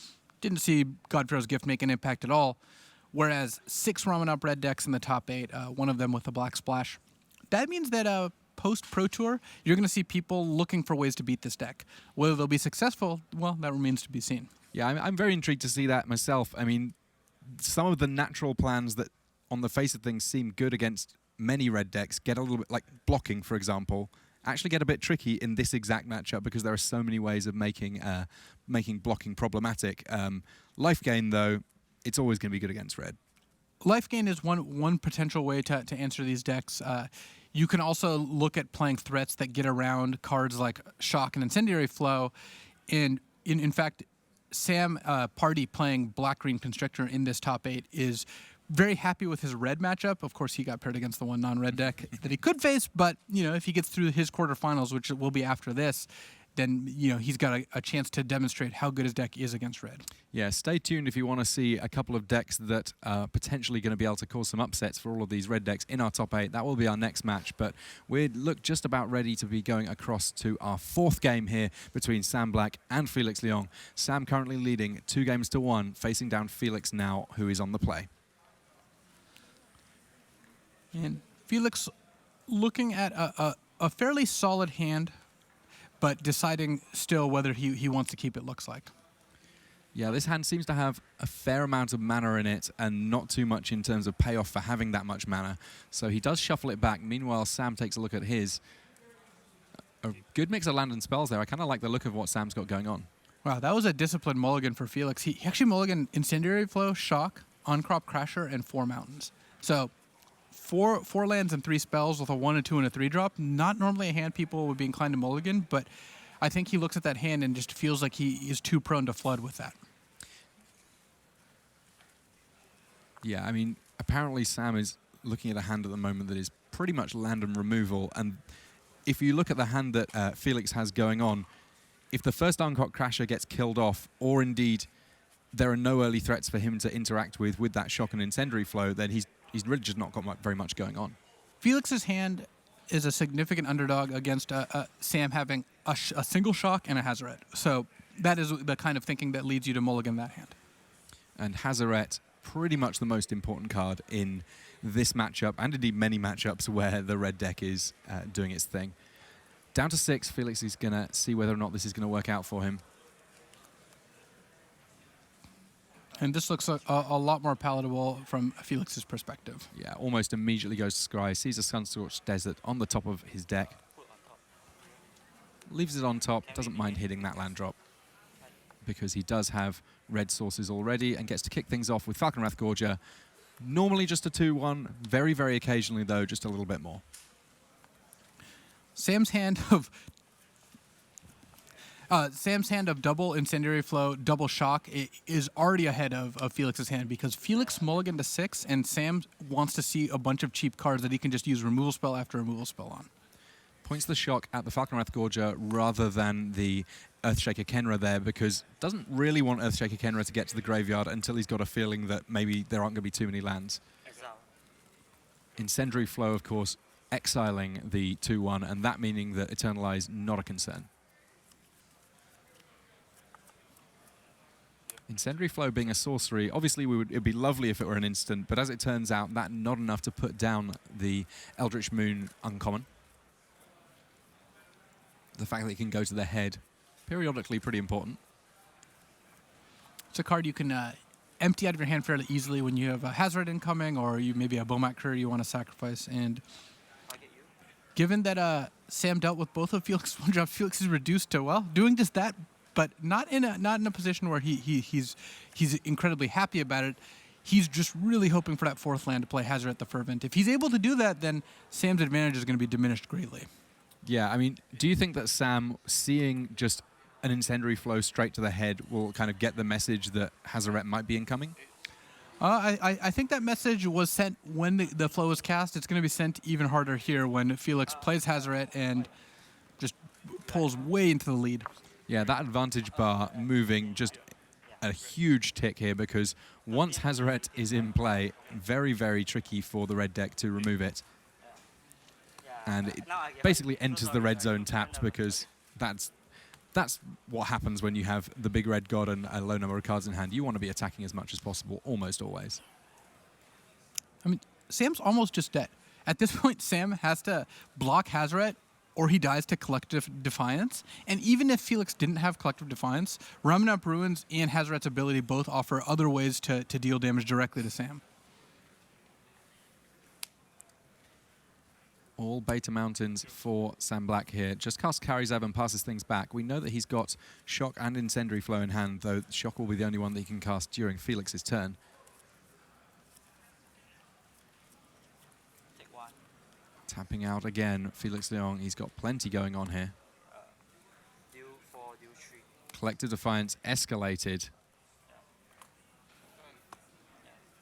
didn't see God Pharaoh's Gift make an impact at all. Whereas 6 Ramen Up red decks in the top 8, one of them with a black splash. That means that post Pro Tour, you're going to see people looking for ways to beat this deck. Whether they'll be successful, well, that remains to be seen. Yeah, I'm very intrigued to see that myself. I mean, some of the natural plans that on the face of things seem good against many red decks get a little bit, like blocking, for example, actually get a bit tricky in this exact matchup because there are so many ways of making blocking problematic. Life gain, though, it's always going to be good against red. Life gain is one potential way to answer these decks. You can also look at playing threats that get around cards like Shock and Incendiary Flow. And in fact, Sam Party playing Black-Green Constrictor in this top 8 is very happy with his red matchup. Of course, he got paired against the one non-red deck that he could face, but if he gets through his quarterfinals, which will be after this, then he's got a chance to demonstrate how good his deck is against red. Yeah, stay tuned if you want to see a couple of decks that are potentially going to be able to cause some upsets for all of these red decks in our top 8. That will be our next match, but we look just about ready to be going across to our 4th game here between Sam Black and Felix Leong. Sam currently leading 2-1, facing down Felix now, who is on the play. And Felix looking at a fairly solid hand, but deciding still whether he wants to keep it, looks like. Yeah, this hand seems to have a fair amount of mana in it and not too much in terms of payoff for having that much mana. So he does shuffle it back. Meanwhile, Sam takes a look at his. A good mix of land and spells there. I kind of like the look of what Sam's got going on. Wow, that was a disciplined mulligan for Felix. He actually mulliganed Incendiary Flow, Shock, On-Crop Crasher, and 4 Mountains. So four lands and 3 spells with a 1, a 2, and a 3 drop. Not normally a hand people would be inclined to mulligan, but I think he looks at that hand and just feels like he is too prone to flood with that. Yeah, I mean, apparently Sam is looking at a hand at the moment that is pretty much land and removal. And if you look at the hand that Felix has going on, if the first On-Crop Crasher gets killed off, or indeed there are no early threats for him to interact with that Shock and Incendiary Flow, then he's really just not got very much going on. Felix's hand is a significant underdog against Sam having a single Shock and a Hazaret. So that is the kind of thinking that leads you to mulligan that hand. And Hazaret, pretty much the most important card in this matchup, and indeed many matchups where the red deck is doing its thing. Down to 6, Felix is going to see whether or not this is going to work out for him. And this looks a lot more palatable from Felix's perspective. Yeah, almost immediately goes to scry, sees a Sunscorched Desert on the top of his deck. Leaves it on top, doesn't mind hitting that land drop because he does have red sources already and gets to kick things off with Falcon Wrath Gorger. Normally just a 2-1, very, very occasionally, though, just a little bit more. Sam's hand of double Incendiary Flow, double Shock is already ahead of Felix's hand because Felix mulliganed to 6 and Sam wants to see a bunch of cheap cards that he can just use removal spell after removal spell on. Points the Shock at the Falcon Wrath Gorger rather than the Earthshaker Kenra there because doesn't really want Earthshaker Kenra to get to the graveyard until he's got a feeling that maybe there aren't going to be too many lands. Exile. Incendiary Flow, of course, exiling the 2-1, and that meaning that Eternalize not a concern. Incendiary Flow being a sorcery, obviously it'd be lovely if it were an instant, but as it turns out, that's not enough to put down the Eldritch Moon uncommon. The fact that it can go to the head, periodically pretty important. It's a card you can empty out of your hand fairly easily when you have a Hazaret incoming or you maybe a Bomat Courier you want to sacrifice. And I'll get you. given that Sam dealt with both of Felix's one drop, Felix is reduced to, well, doing just that, but not in a position where he's incredibly happy about it. He's just really hoping for that 4th land to play Hazaret the Fervent. If he's able to do that, then Sam's advantage is going to be diminished greatly. Yeah, I mean, do you think that Sam seeing just an Incendiary Flow straight to the head will kind of get the message that Hazaret might be incoming? I think that message was sent when the flow was cast. It's going to be sent even harder here when Felix plays Hazaret and just pulls way into the lead. Yeah, that advantage bar moving just a huge tick here because once Hazaret is in play, very, very tricky for the red deck to remove it. And it basically enters the red zone tapped because that's what happens when you have the big red god and a low number of cards in hand. You want to be attacking as much as possible, almost always. I mean, Sam's almost just dead. At this point, Sam has to block Hazaret or he dies to Collective Defiance. And even if Felix didn't have Collective Defiance, Rumming Up Ruins and Hazaret's ability both offer other ways to deal damage directly to Sam. All Beta Mountains for Sam Black here. Just cast Carries Evan, passes things back. We know that he's got Shock and Incendiary Flow in hand, though Shock will be the only one that he can cast during Felix's turn. Take one. Tapping out again, Felix Leong. He's got plenty going on here. Deal 4, deal 3. Collective Defiance escalated.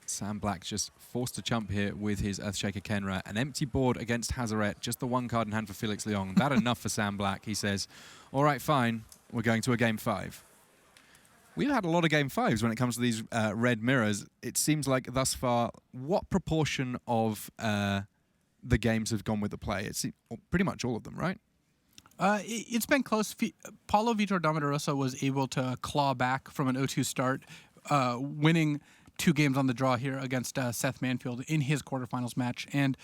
Sam Black just forced to chump here with his Earthshaker Kenra. An empty board against Hazaret, just the one card in hand for Felix Leong. That enough for Sam Black. He says, all right, fine, we're going to a game 5. We've had a lot of game 5s when it comes to these red mirrors. It seems like thus far, what proportion of the games have gone with the play? It's pretty much all of them, right? It's been close. Paulo Vitor Damarosa was able to claw back from an 0-2 start, winning 2 games on the draw here against Seth Manfield in his quarterfinals match. And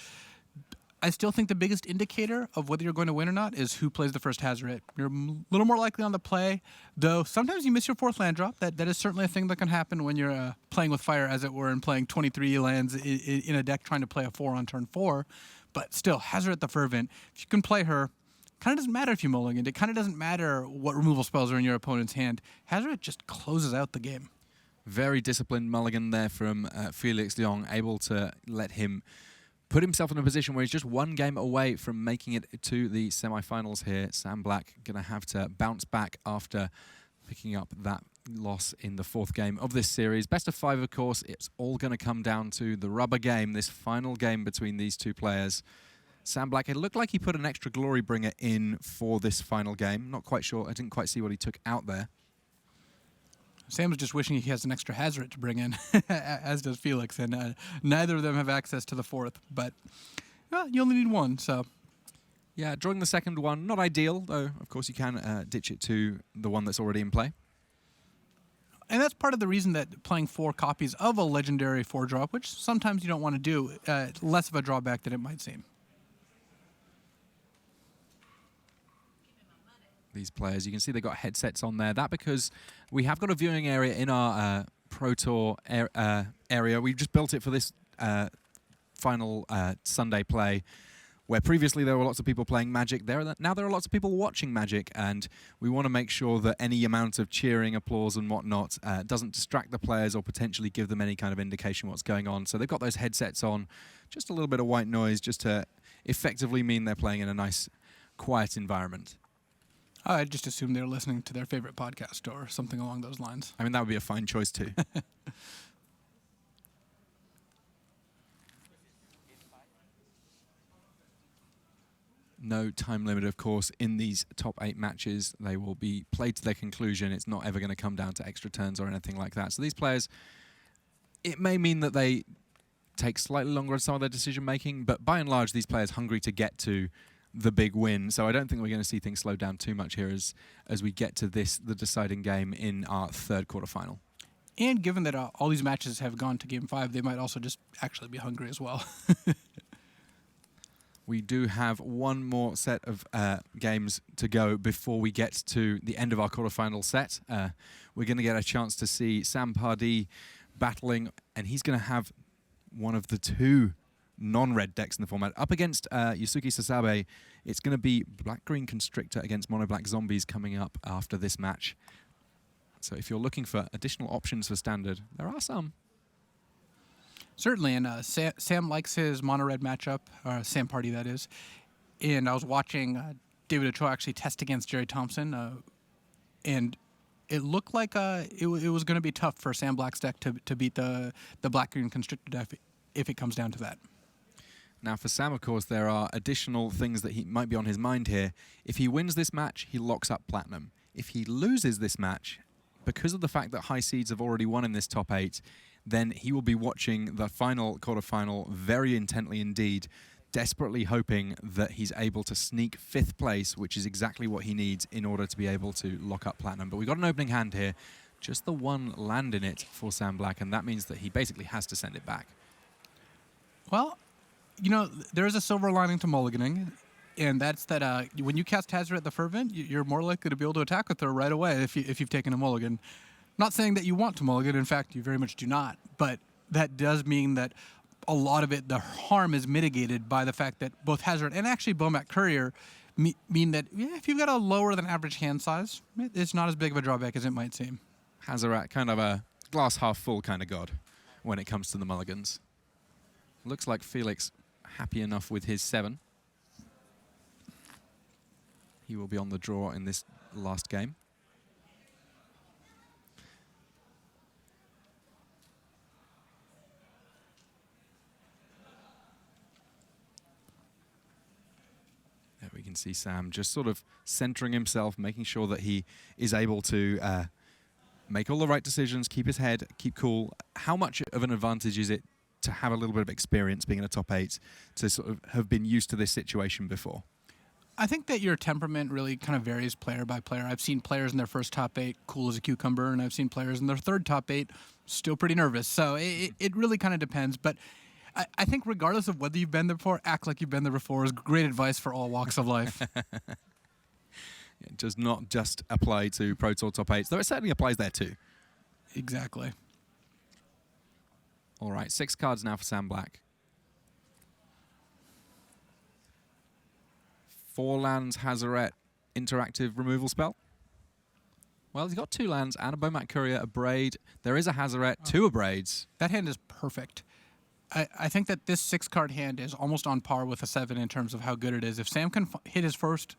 I still think the biggest indicator of whether you're going to win or not is who plays the first Hazaret. You're a little more likely on the play, though sometimes you miss your 4th land drop. That is certainly a thing that can happen when you're playing with fire, as it were, and playing 23 lands in a deck trying to play a 4 on turn 4. But still, Hazaret the Fervent, if you can play her, kind of doesn't matter if you mulligan. It kind of doesn't matter what removal spells are in your opponent's hand. Hazaret just closes out the game. Very disciplined mulligan there from Felix Leong, able to let him put himself in a position where he's just 1 game away from making it to the semi-finals here. Sam Black going to have to bounce back after picking up that loss in the 4th game of this series. Best of 5, of course. It's all going to come down to the rubber game, this final game between these 2 players. Sam Black, it looked like he put an extra Glory Bringer in for this final game. Not quite sure. I didn't quite see what he took out there. Sam was just wishing he has an extra Hazaret to bring in, as does Felix, and neither of them have access to the 4th, but you only need 1, so. Yeah, drawing the 2nd one, not ideal, though of course you can ditch it to the one that's already in play. And that's part of the reason that playing 4 copies of a legendary 4-drop, which sometimes you don't want to do, less of a drawback than it might seem. These players, you can see they've got headsets on there. That because we have got a viewing area in our Pro Tour area. We've just built it for this final Sunday play, where previously there were lots of people playing Magic. Now there are lots of people watching Magic, and we want to make sure that any amount of cheering, applause, and whatnot doesn't distract the players or potentially give them any kind of indication what's going on. So they've got those headsets on, just a little bit of white noise, just to effectively mean they're playing in a nice, quiet environment. I just assumed they were listening to their favorite podcast or something along those lines. I mean, that would be a fine choice too. No time limit, of course, in these top 8 matches. They will be played to their conclusion. It's not ever going to come down to extra turns or anything like that. So these players, it may mean that they take slightly longer on some of their decision making, but by and large, these players hungry to get to the big win. So I don't think we're going to see things slow down too much here as we get to the deciding game in our 3rd quarterfinal. And given that all these matches have gone to game 5, they might also just actually be hungry as well. We do have one more set of games to go before we get to the end of our quarterfinal set. We're going to get a chance to see Sam Pardee battling, and he's going to have one of the 2 non-red decks in the format. Up against Yusuke Sasabe, it's going to be Black-Green Constrictor against Mono-Black Zombies coming up after this match. So if you're looking for additional options for Standard, there are some. Certainly, and Sam likes his mono-red matchup, or Sam Pardee, that is. And I was watching David Ochoa actually test against Jerry Thompson, and it looked like it was going to be tough for Sam Black's deck to beat the Black-Green Constrictor deck if it comes down to that. Now for Sam, of course, there are additional things that he might be on his mind here. If he wins this match, he locks up Platinum. If he loses this match, because of the fact that high seeds have already won in this top 8, then he will be watching the final quarterfinal very intently indeed, desperately hoping that he's able to sneak 5th place, which is exactly what he needs in order to be able to lock up platinum. But we've got an opening hand here, just the one land in it for Sam Black, and that means that he basically has to send it back. Well, you know, there is a silver lining to mulliganing, and that's that when you cast Hazoret the Fervent, you're more likely to be able to attack with her right away if you've taken a mulligan. Not saying that you want to mulligan, in fact, you very much do not, but that does mean that a lot of it, the harm is mitigated by the fact that both Hazoret and actually Bomat Courier mean that if you've got a lower than average hand size, it's not as big of a drawback as it might seem. Hazoret, kind of a glass half full kind of god when it comes to the mulligans. Looks like Felix happy enough with his 7. He will be on the draw in this last game. There we can see Sam just sort of centering himself, making sure that he is able to make all the right decisions, keep his head, keep cool. How much of an advantage is it to have a little bit of experience being in a top 8, to sort of have been used to this situation before? I think that your temperament really kind of varies player by player. I've seen players in their first top 8 cool as a cucumber, and I've seen players in their third top 8 still pretty nervous. So it really kind of depends. But I think regardless of whether you've been there before, act like you've been there before is great advice for all walks of life. It does not just apply to Pro Tour top 8s, though it certainly applies there too. Exactly. All right, 6 cards now for Sam Black. 4 lands, Hazoret, interactive removal spell. Well, he's got 2 lands and a Bomat Courier, a Braid. There is a Hazoret, 2 Braids. That hand is perfect. I think that this 6-card hand is almost on par with a 7 in terms of how good it is. If Sam can hit his first,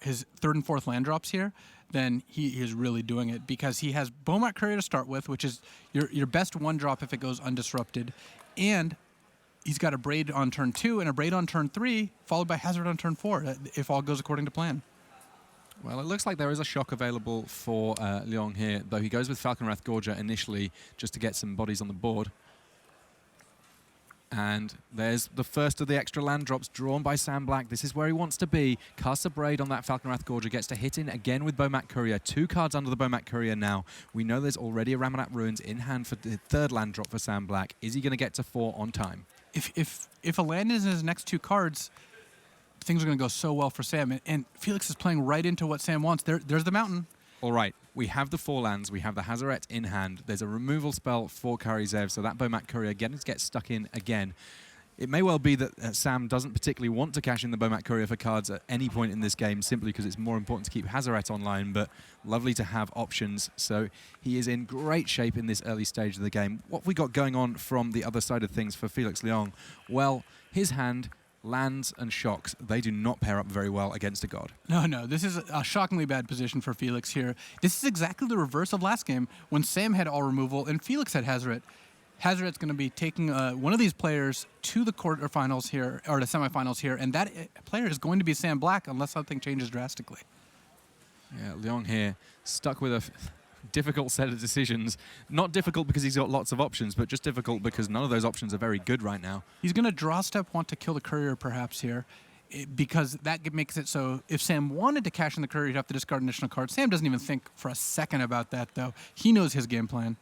his 3rd and 4th land drops here, then he is really doing it, because he has Bomat Courier to start with, which is your best 1-drop if it goes undisrupted, and he's got a Braid on turn 2 and a Braid on turn 3, followed by Hazoret on turn 4, if all goes according to plan. Well, it looks like there is a shock available for Leong here, though he goes with Falconwrath Gorger initially just to get some bodies on the board. And there's the first of the extra land drops drawn by Sam Black. This is where he wants to be. Casts a Braid on that Falconwrath Gorger, gets to hit in again with Bomat Courier. 2 cards under the Bomat Courier now. We know there's already a Ramonap Ruins in hand for the 3rd land drop for Sam Black. Is he going to get to 4 on time? If a land is in his next 2 cards, things are going to go so well for Sam. And Felix is playing right into what Sam wants. There's the mountain. All right, we have the 4 lands, we have the Hazoret in hand, there's a removal spell for Karizev, so that Bomat Courier gets stuck in again. It may well be that Sam doesn't particularly want to cash in the Bomat Courier for cards at any point in this game, simply because it's more important to keep Hazoret online, but lovely to have options. So he is in great shape in this early stage of the game. What have we got going on from the other side of things for Felix Leong? Well, his hand, lands and shocks, they do not pair up very well against a god. No, this is a shockingly bad position for Felix here. This is exactly the reverse of last game when Sam had all removal and Felix had Hazoret. Hazoret's going to be taking one of these players to the quarterfinals here, or the semifinals here, and that player is going to be Sam Black unless something changes drastically. Yeah, Leong here stuck with a difficult set of decisions. Not difficult because he's got lots of options, but just difficult because none of those options are very good right now. He's going to draw step, want to kill the courier perhaps here, because that makes it so if Sam wanted to cash in the courier, he'd have to discard an additional card. Sam doesn't even think for a second about that, though. He knows his game plan.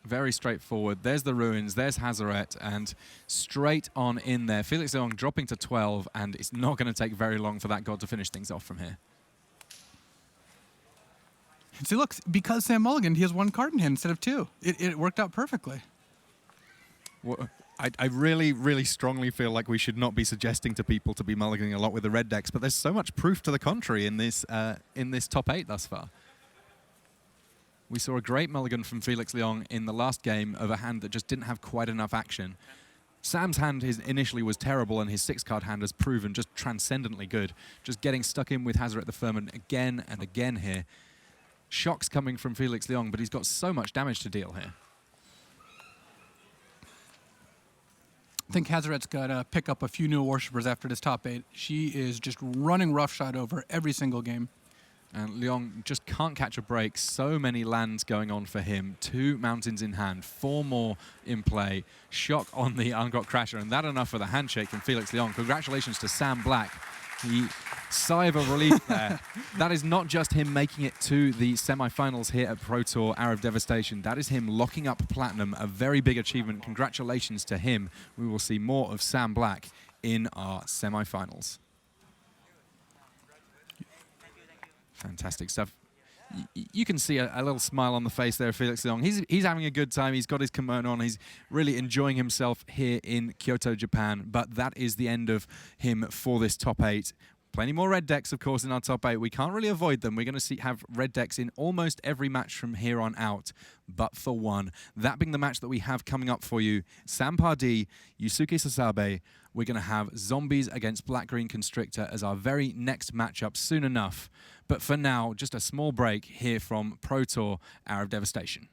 Very straightforward. There's the Ruins, there's Hazoret, and straight on in there. Felix Young dropping to 12, and it's not going to take very long for that god to finish things off from here. See, look, because Sam mulliganed, he has 1 card in hand instead of 2. It worked out perfectly. Well, I really, really strongly feel like we should not be suggesting to people to be mulliganing a lot with the red decks, but there's so much proof to the contrary in this top 8 thus far. We saw a great mulligan from Felix Leong in the last game of a hand that just didn't have quite enough action. Sam's hand initially was terrible, and his 6-card hand has proven just transcendently good. Just getting stuck in with Hazoret the Firman again and again here. Shocks coming from Felix Leong, but he's got so much damage to deal here. I think Hazoret's got to pick up a few new worshippers after this top 8. She is just running roughshod over every single game. And Leong just can't catch a break. So many lands going on for him. 2 mountains in hand, 4 more in play. Shock on the Ungot Crasher, and that enough for the handshake from Felix Young. Congratulations to Sam Black. He sigh of a relief there. That is not just him making it to the semi-finals here at Pro Tour Arab Devastation. That is him locking up platinum, a very big achievement. Congratulations to him. We will see more of Sam Black in our semi-finals. Fantastic stuff. You can see a little smile on the face there of Felix Young. He's having a good time. He's got his kimono on. He's really enjoying himself here in Kyoto, Japan. But that is the end of him for this top 8. Plenty more red decks, of course, in our top 8. We can't really avoid them. We're going to have red decks in almost every match from here on out, but for one. That being the match that we have coming up for you, Sam Pardee, Yusuke Sasabe. We're going to have Zombies against Black-Green Constrictor as our very next matchup soon enough. But for now, just a small break here from Pro Tour Arab Devastation.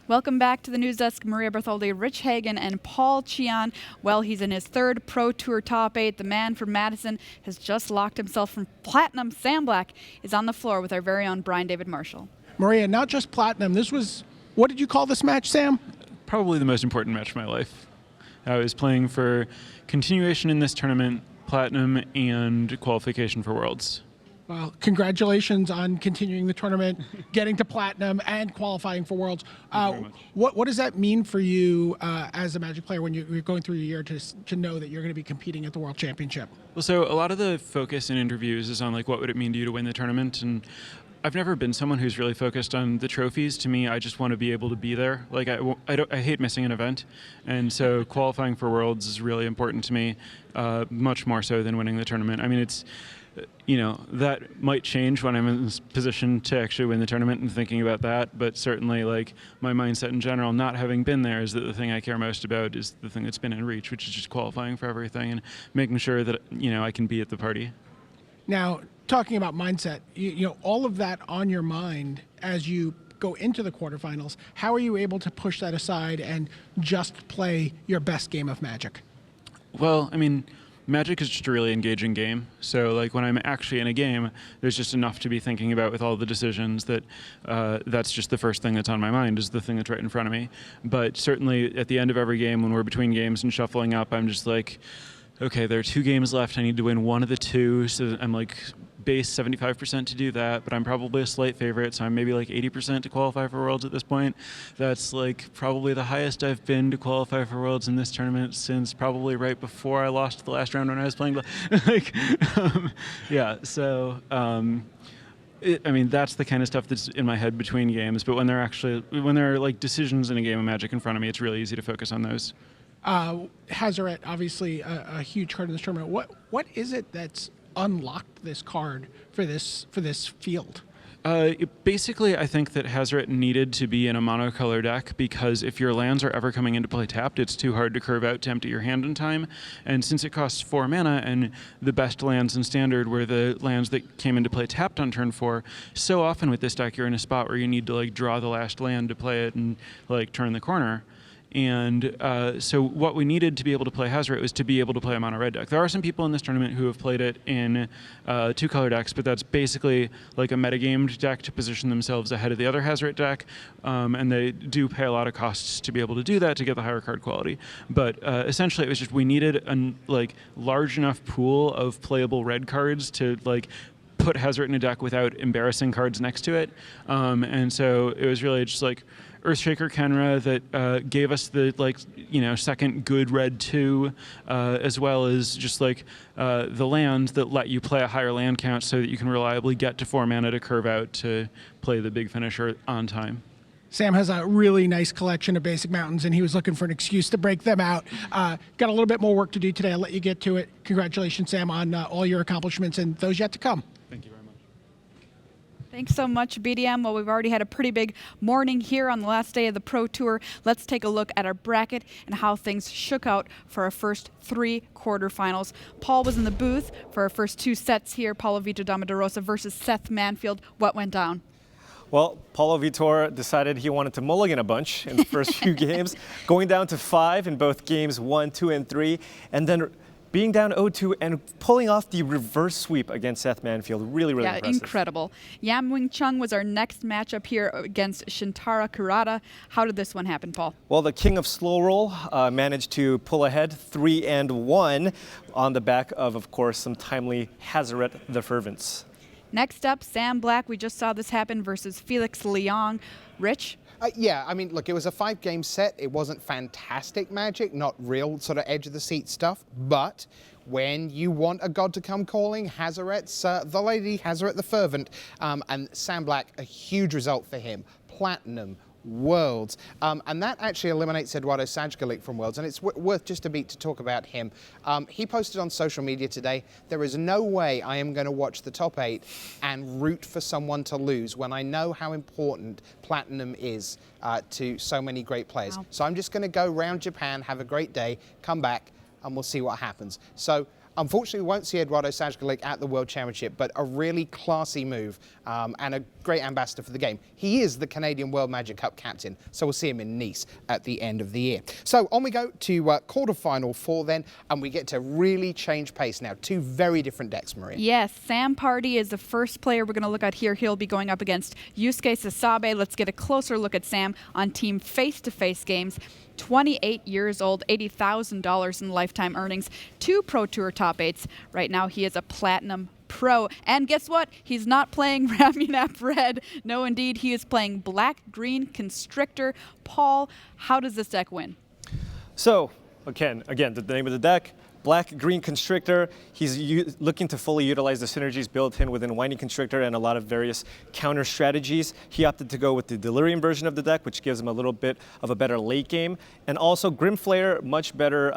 Welcome back to the news desk. Maria Bertholdi, Rich Hagan, and Paul Cheon. Well, he's in his third Pro Tour top 8. The man from Madison has just locked himself from platinum. Sam Black is on the floor with our very own Brian David Marshall. Maria, not just platinum. This was, what did you call this match, Sam? Probably the most important match of my life. I was playing for continuation in this tournament, platinum, and qualification for Worlds. Well, congratulations on continuing the tournament, getting to platinum, and qualifying for Worlds. What does that mean for you as a Magic player when you're going through your year to know that you're going to be competing at the World Championship? Well, so a lot of the focus in interviews is on like what would it mean to you to win the tournament, and I've never been someone who's really focused on the trophies. To me, I just want to be able to be there. Like I hate missing an event, and so qualifying for Worlds is really important to me, much more so than winning the tournament. I mean, it's, you know, that might change when I'm in this position to actually win the tournament and thinking about that, but certainly like my mindset in general, not having been there, is that the thing I care most about is the thing that's been in reach, which is just qualifying for everything and making sure that, you know, I can be at the party. Now, talking about mindset, you know, all of that on your mind as you go into the quarterfinals, how are you able to push that aside and just play your best game of Magic? Well, I mean, Magic is just a really engaging game. So like when I'm actually in a game, there's just enough to be thinking about with all the decisions that that's just the first thing that's on my mind, is the thing that's right in front of me. But certainly at the end of every game, when we're between games and shuffling up, I'm just like, okay, there are 2 games left. I need to win one of the 2. So I'm like base 75% to do that, but I'm probably a slight favorite, so I'm maybe like 80% to qualify for Worlds at this point. That's like probably the highest I've been to qualify for Worlds in this tournament since probably right before I lost the last round when I was playing. Yeah, so I mean, that's the kind of stuff that's in my head between games, but when there are like decisions in a game of Magic in front of me, it's really easy to focus on those. Hazaret, obviously a huge card in this tournament. What is it that's unlocked this card for this field? Basically, I think that Hazaret needed to be in a monocolor deck because if your lands are ever coming into play tapped, it's too hard to curve out to empty your hand in time. And since it costs 4 mana, and the best lands in Standard were the lands that came into play tapped on turn 4, so often with this deck you're in a spot where you need to like draw the last land to play it and like turn the corner. And so what we needed to be able to play Hazaret was to be able to play a mono red deck. There are some people in this tournament who have played it in 2-color decks, but that's basically like a metagamed deck to position themselves ahead of the other Hazaret deck, and they do pay a lot of costs to be able to do that to get the higher card quality. But essentially it was just we needed a like large enough pool of playable red cards to like put Hazaret in a deck without embarrassing cards next to it. And so it was really just like Earthshaker Kenra that gave us the second good red 2, as well as just like the lands that let you play a higher land count so that you can reliably get to 4 mana to curve out to play the big finisher on time. Sam has a really nice collection of basic mountains, and he was looking for an excuse to break them out. Got a little bit more work to do today. I'll let you get to it. Congratulations, Sam, on all your accomplishments and those yet to come. Thank you very much. Thanks so much, BDM. Well, we've already had a pretty big morning here on the last day of the Pro Tour. Let's take a look at our bracket and how things shook out for our first 3 quarterfinals. Paul was in the booth for our first 2 sets here. Paulo Vitor Damaderosa versus Seth Manfield. What went down? Well, Paulo Vitor decided he wanted to mulligan a bunch in the first few games, going down to 5 in both games 1, 2, and 3, and then being down 0-2 and pulling off the reverse sweep against Seth Manfield. Really impressive. Incredible. Yam Wing Chung was our next matchup here against Shintara Kurata. How did this one happen, Paul? Well, the king of slow roll managed to pull ahead 3-1 on the back of course, some timely Hazaret the Fervents. Next up, Sam Black. We just saw this happen versus Felix Leong. Rich? Yeah, I mean, look, it was a 5-game set. It wasn't fantastic Magic, not real sort of edge-of-the-seat stuff. But when you want a god to come calling, Hazaret's the lady, Hazaret the Fervent. And Sam Black, a huge result for him. Platinum, Worlds. And that actually eliminates Eduardo Sajgalik from Worlds. And it's worth just a beat to talk about him. He posted on social media today, there is no way I am going to watch the top 8 and root for someone to lose when I know how important Platinum is to so many great players. Wow. So I'm just going to go around Japan, have a great day, come back, and we'll see what happens. So Unfortunately, we won't see Eduardo Sajgalik at the World Championship, but a really classy move and a great ambassador for the game. He is the Canadian World Magic Cup captain, so we'll see him in Nice at the end of the year. So on we go to quarterfinal 4 then, and we get to really change pace now. 2 very different decks, Maria. Yes, Sam Party is the first player we're going to look at here. He'll be going up against Yusuke Sasabe. Let's get a closer look at Sam on team face-to-face games. 28 years old, $80,000 in lifetime earnings, 2 Pro Tour top 8s. Right now he is a Platinum Pro. And guess what? He's not playing Ramunap Red. No, indeed, he is playing Black-Green Constrictor. Paul, how does this deck win? So, again, the name of the deck, Black-Green Constrictor. He's looking to fully utilize the synergies built in within Winding Constrictor and a lot of various counter strategies. He opted to go with the Delirium version of the deck, which gives him a little bit of a better late game. And also Grimflayer, much better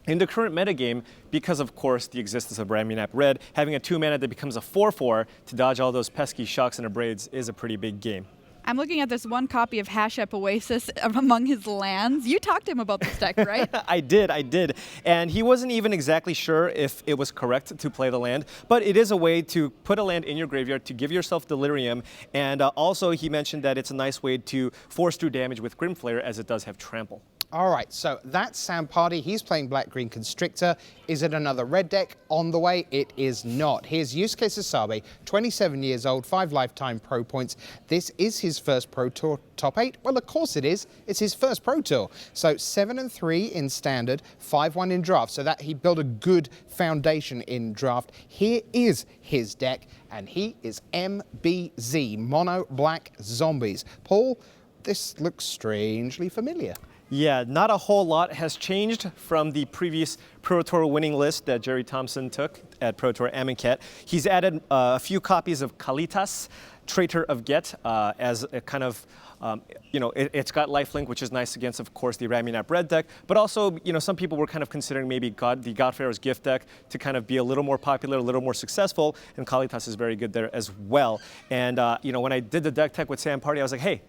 in the current metagame because, of course, the existence of Ramunap Red. Having a 2-mana that becomes a 4/4 to dodge all those pesky shocks and abrades is a pretty big game. I'm looking at this 1 copy of Hashep Oasis among his lands. You talked to him about this deck, right? I did. And he wasn't even exactly sure if it was correct to play the land, but it is a way to put a land in your graveyard to give yourself Delirium. And also he mentioned that it's a nice way to force through damage with Grimflayer as it does have Trample. All right, so that's Sam Party. He's playing Black-Green Constrictor. Is it another red deck on the way? It is not. Here's Yusuke Sasabe, 27 years old, 5 lifetime Pro points. This is his first Pro Tour top 8. Well, of course it is. It's his first Pro Tour. So 7-3 in Standard, 5-1 in Draft. So that he built a good foundation in Draft. Here is his deck, and he is MBZ, Mono Black Zombies. Paul, this looks strangely familiar. Yeah, not a whole lot has changed from the previous Pro Tour winning list that Jerry Thompson took at Pro Tour Amonkhet. He's added a few copies of Kalitas, Traitor of Get, as a kind of, it's got lifelink, which is nice against, of course, the Ramunap Red deck. But also, some people were kind of considering maybe the Godpharaoh's Gift deck to kind of be a little more popular, a little more successful, and Kalitas is very good there as well. And, when I did the deck tech with Sam Party, I was like, hey,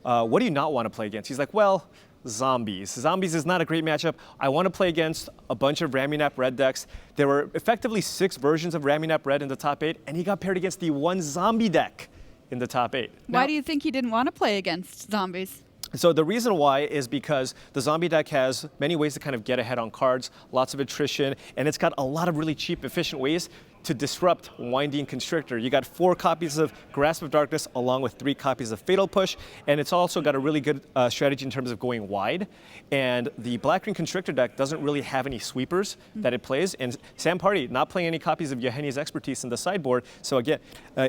what do you not want to play against? He's like, well, Zombies. Zombies is not a great matchup. I want to play against a bunch of Ramunap Red decks. There were effectively 6 versions of Ramunap Red in the top 8, and he got paired against the 1 zombie deck in the top 8. Why do you think he didn't want to play against zombies? So the reason why is because the zombie deck has many ways to kind of get ahead on cards, lots of attrition, and it's got a lot of really cheap, efficient ways to disrupt Winding Constrictor. You got 4 copies of Grasp of Darkness along with 3 copies of Fatal Push, and it's also got a really good strategy in terms of going wide. And the Black-Green Constrictor deck doesn't really have any sweepers that it plays, and Sam Party not playing any copies of Yeheni's Expertise in the sideboard. So again,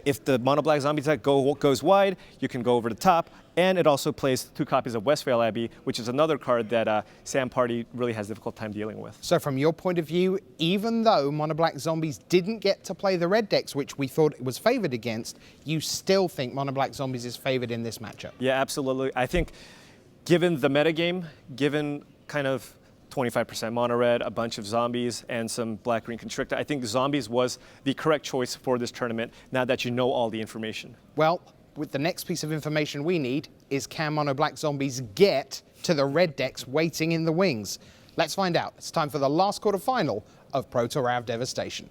if the Mono Black Zombie deck goes wide, you can go over the top. And it also plays 2 copies of Westphale Abbey, which is another card that Sam Party really has a difficult time dealing with. So from your point of view, even though Mono Black Zombies didn't get to play the red decks, which we thought it was favored against, you still think Mono Black Zombies is favored in this matchup? Yeah, absolutely. I think given the metagame, given kind of 25% mono red, a bunch of zombies, and some Black-Green Constrictor, I think zombies was the correct choice for this tournament now that you know all the information. Well, with the next piece of information we need is, can Mono Black Zombies get to the red decks waiting in the wings? Let's find out. It's time for the last quarterfinal of Pro Tour Devastation.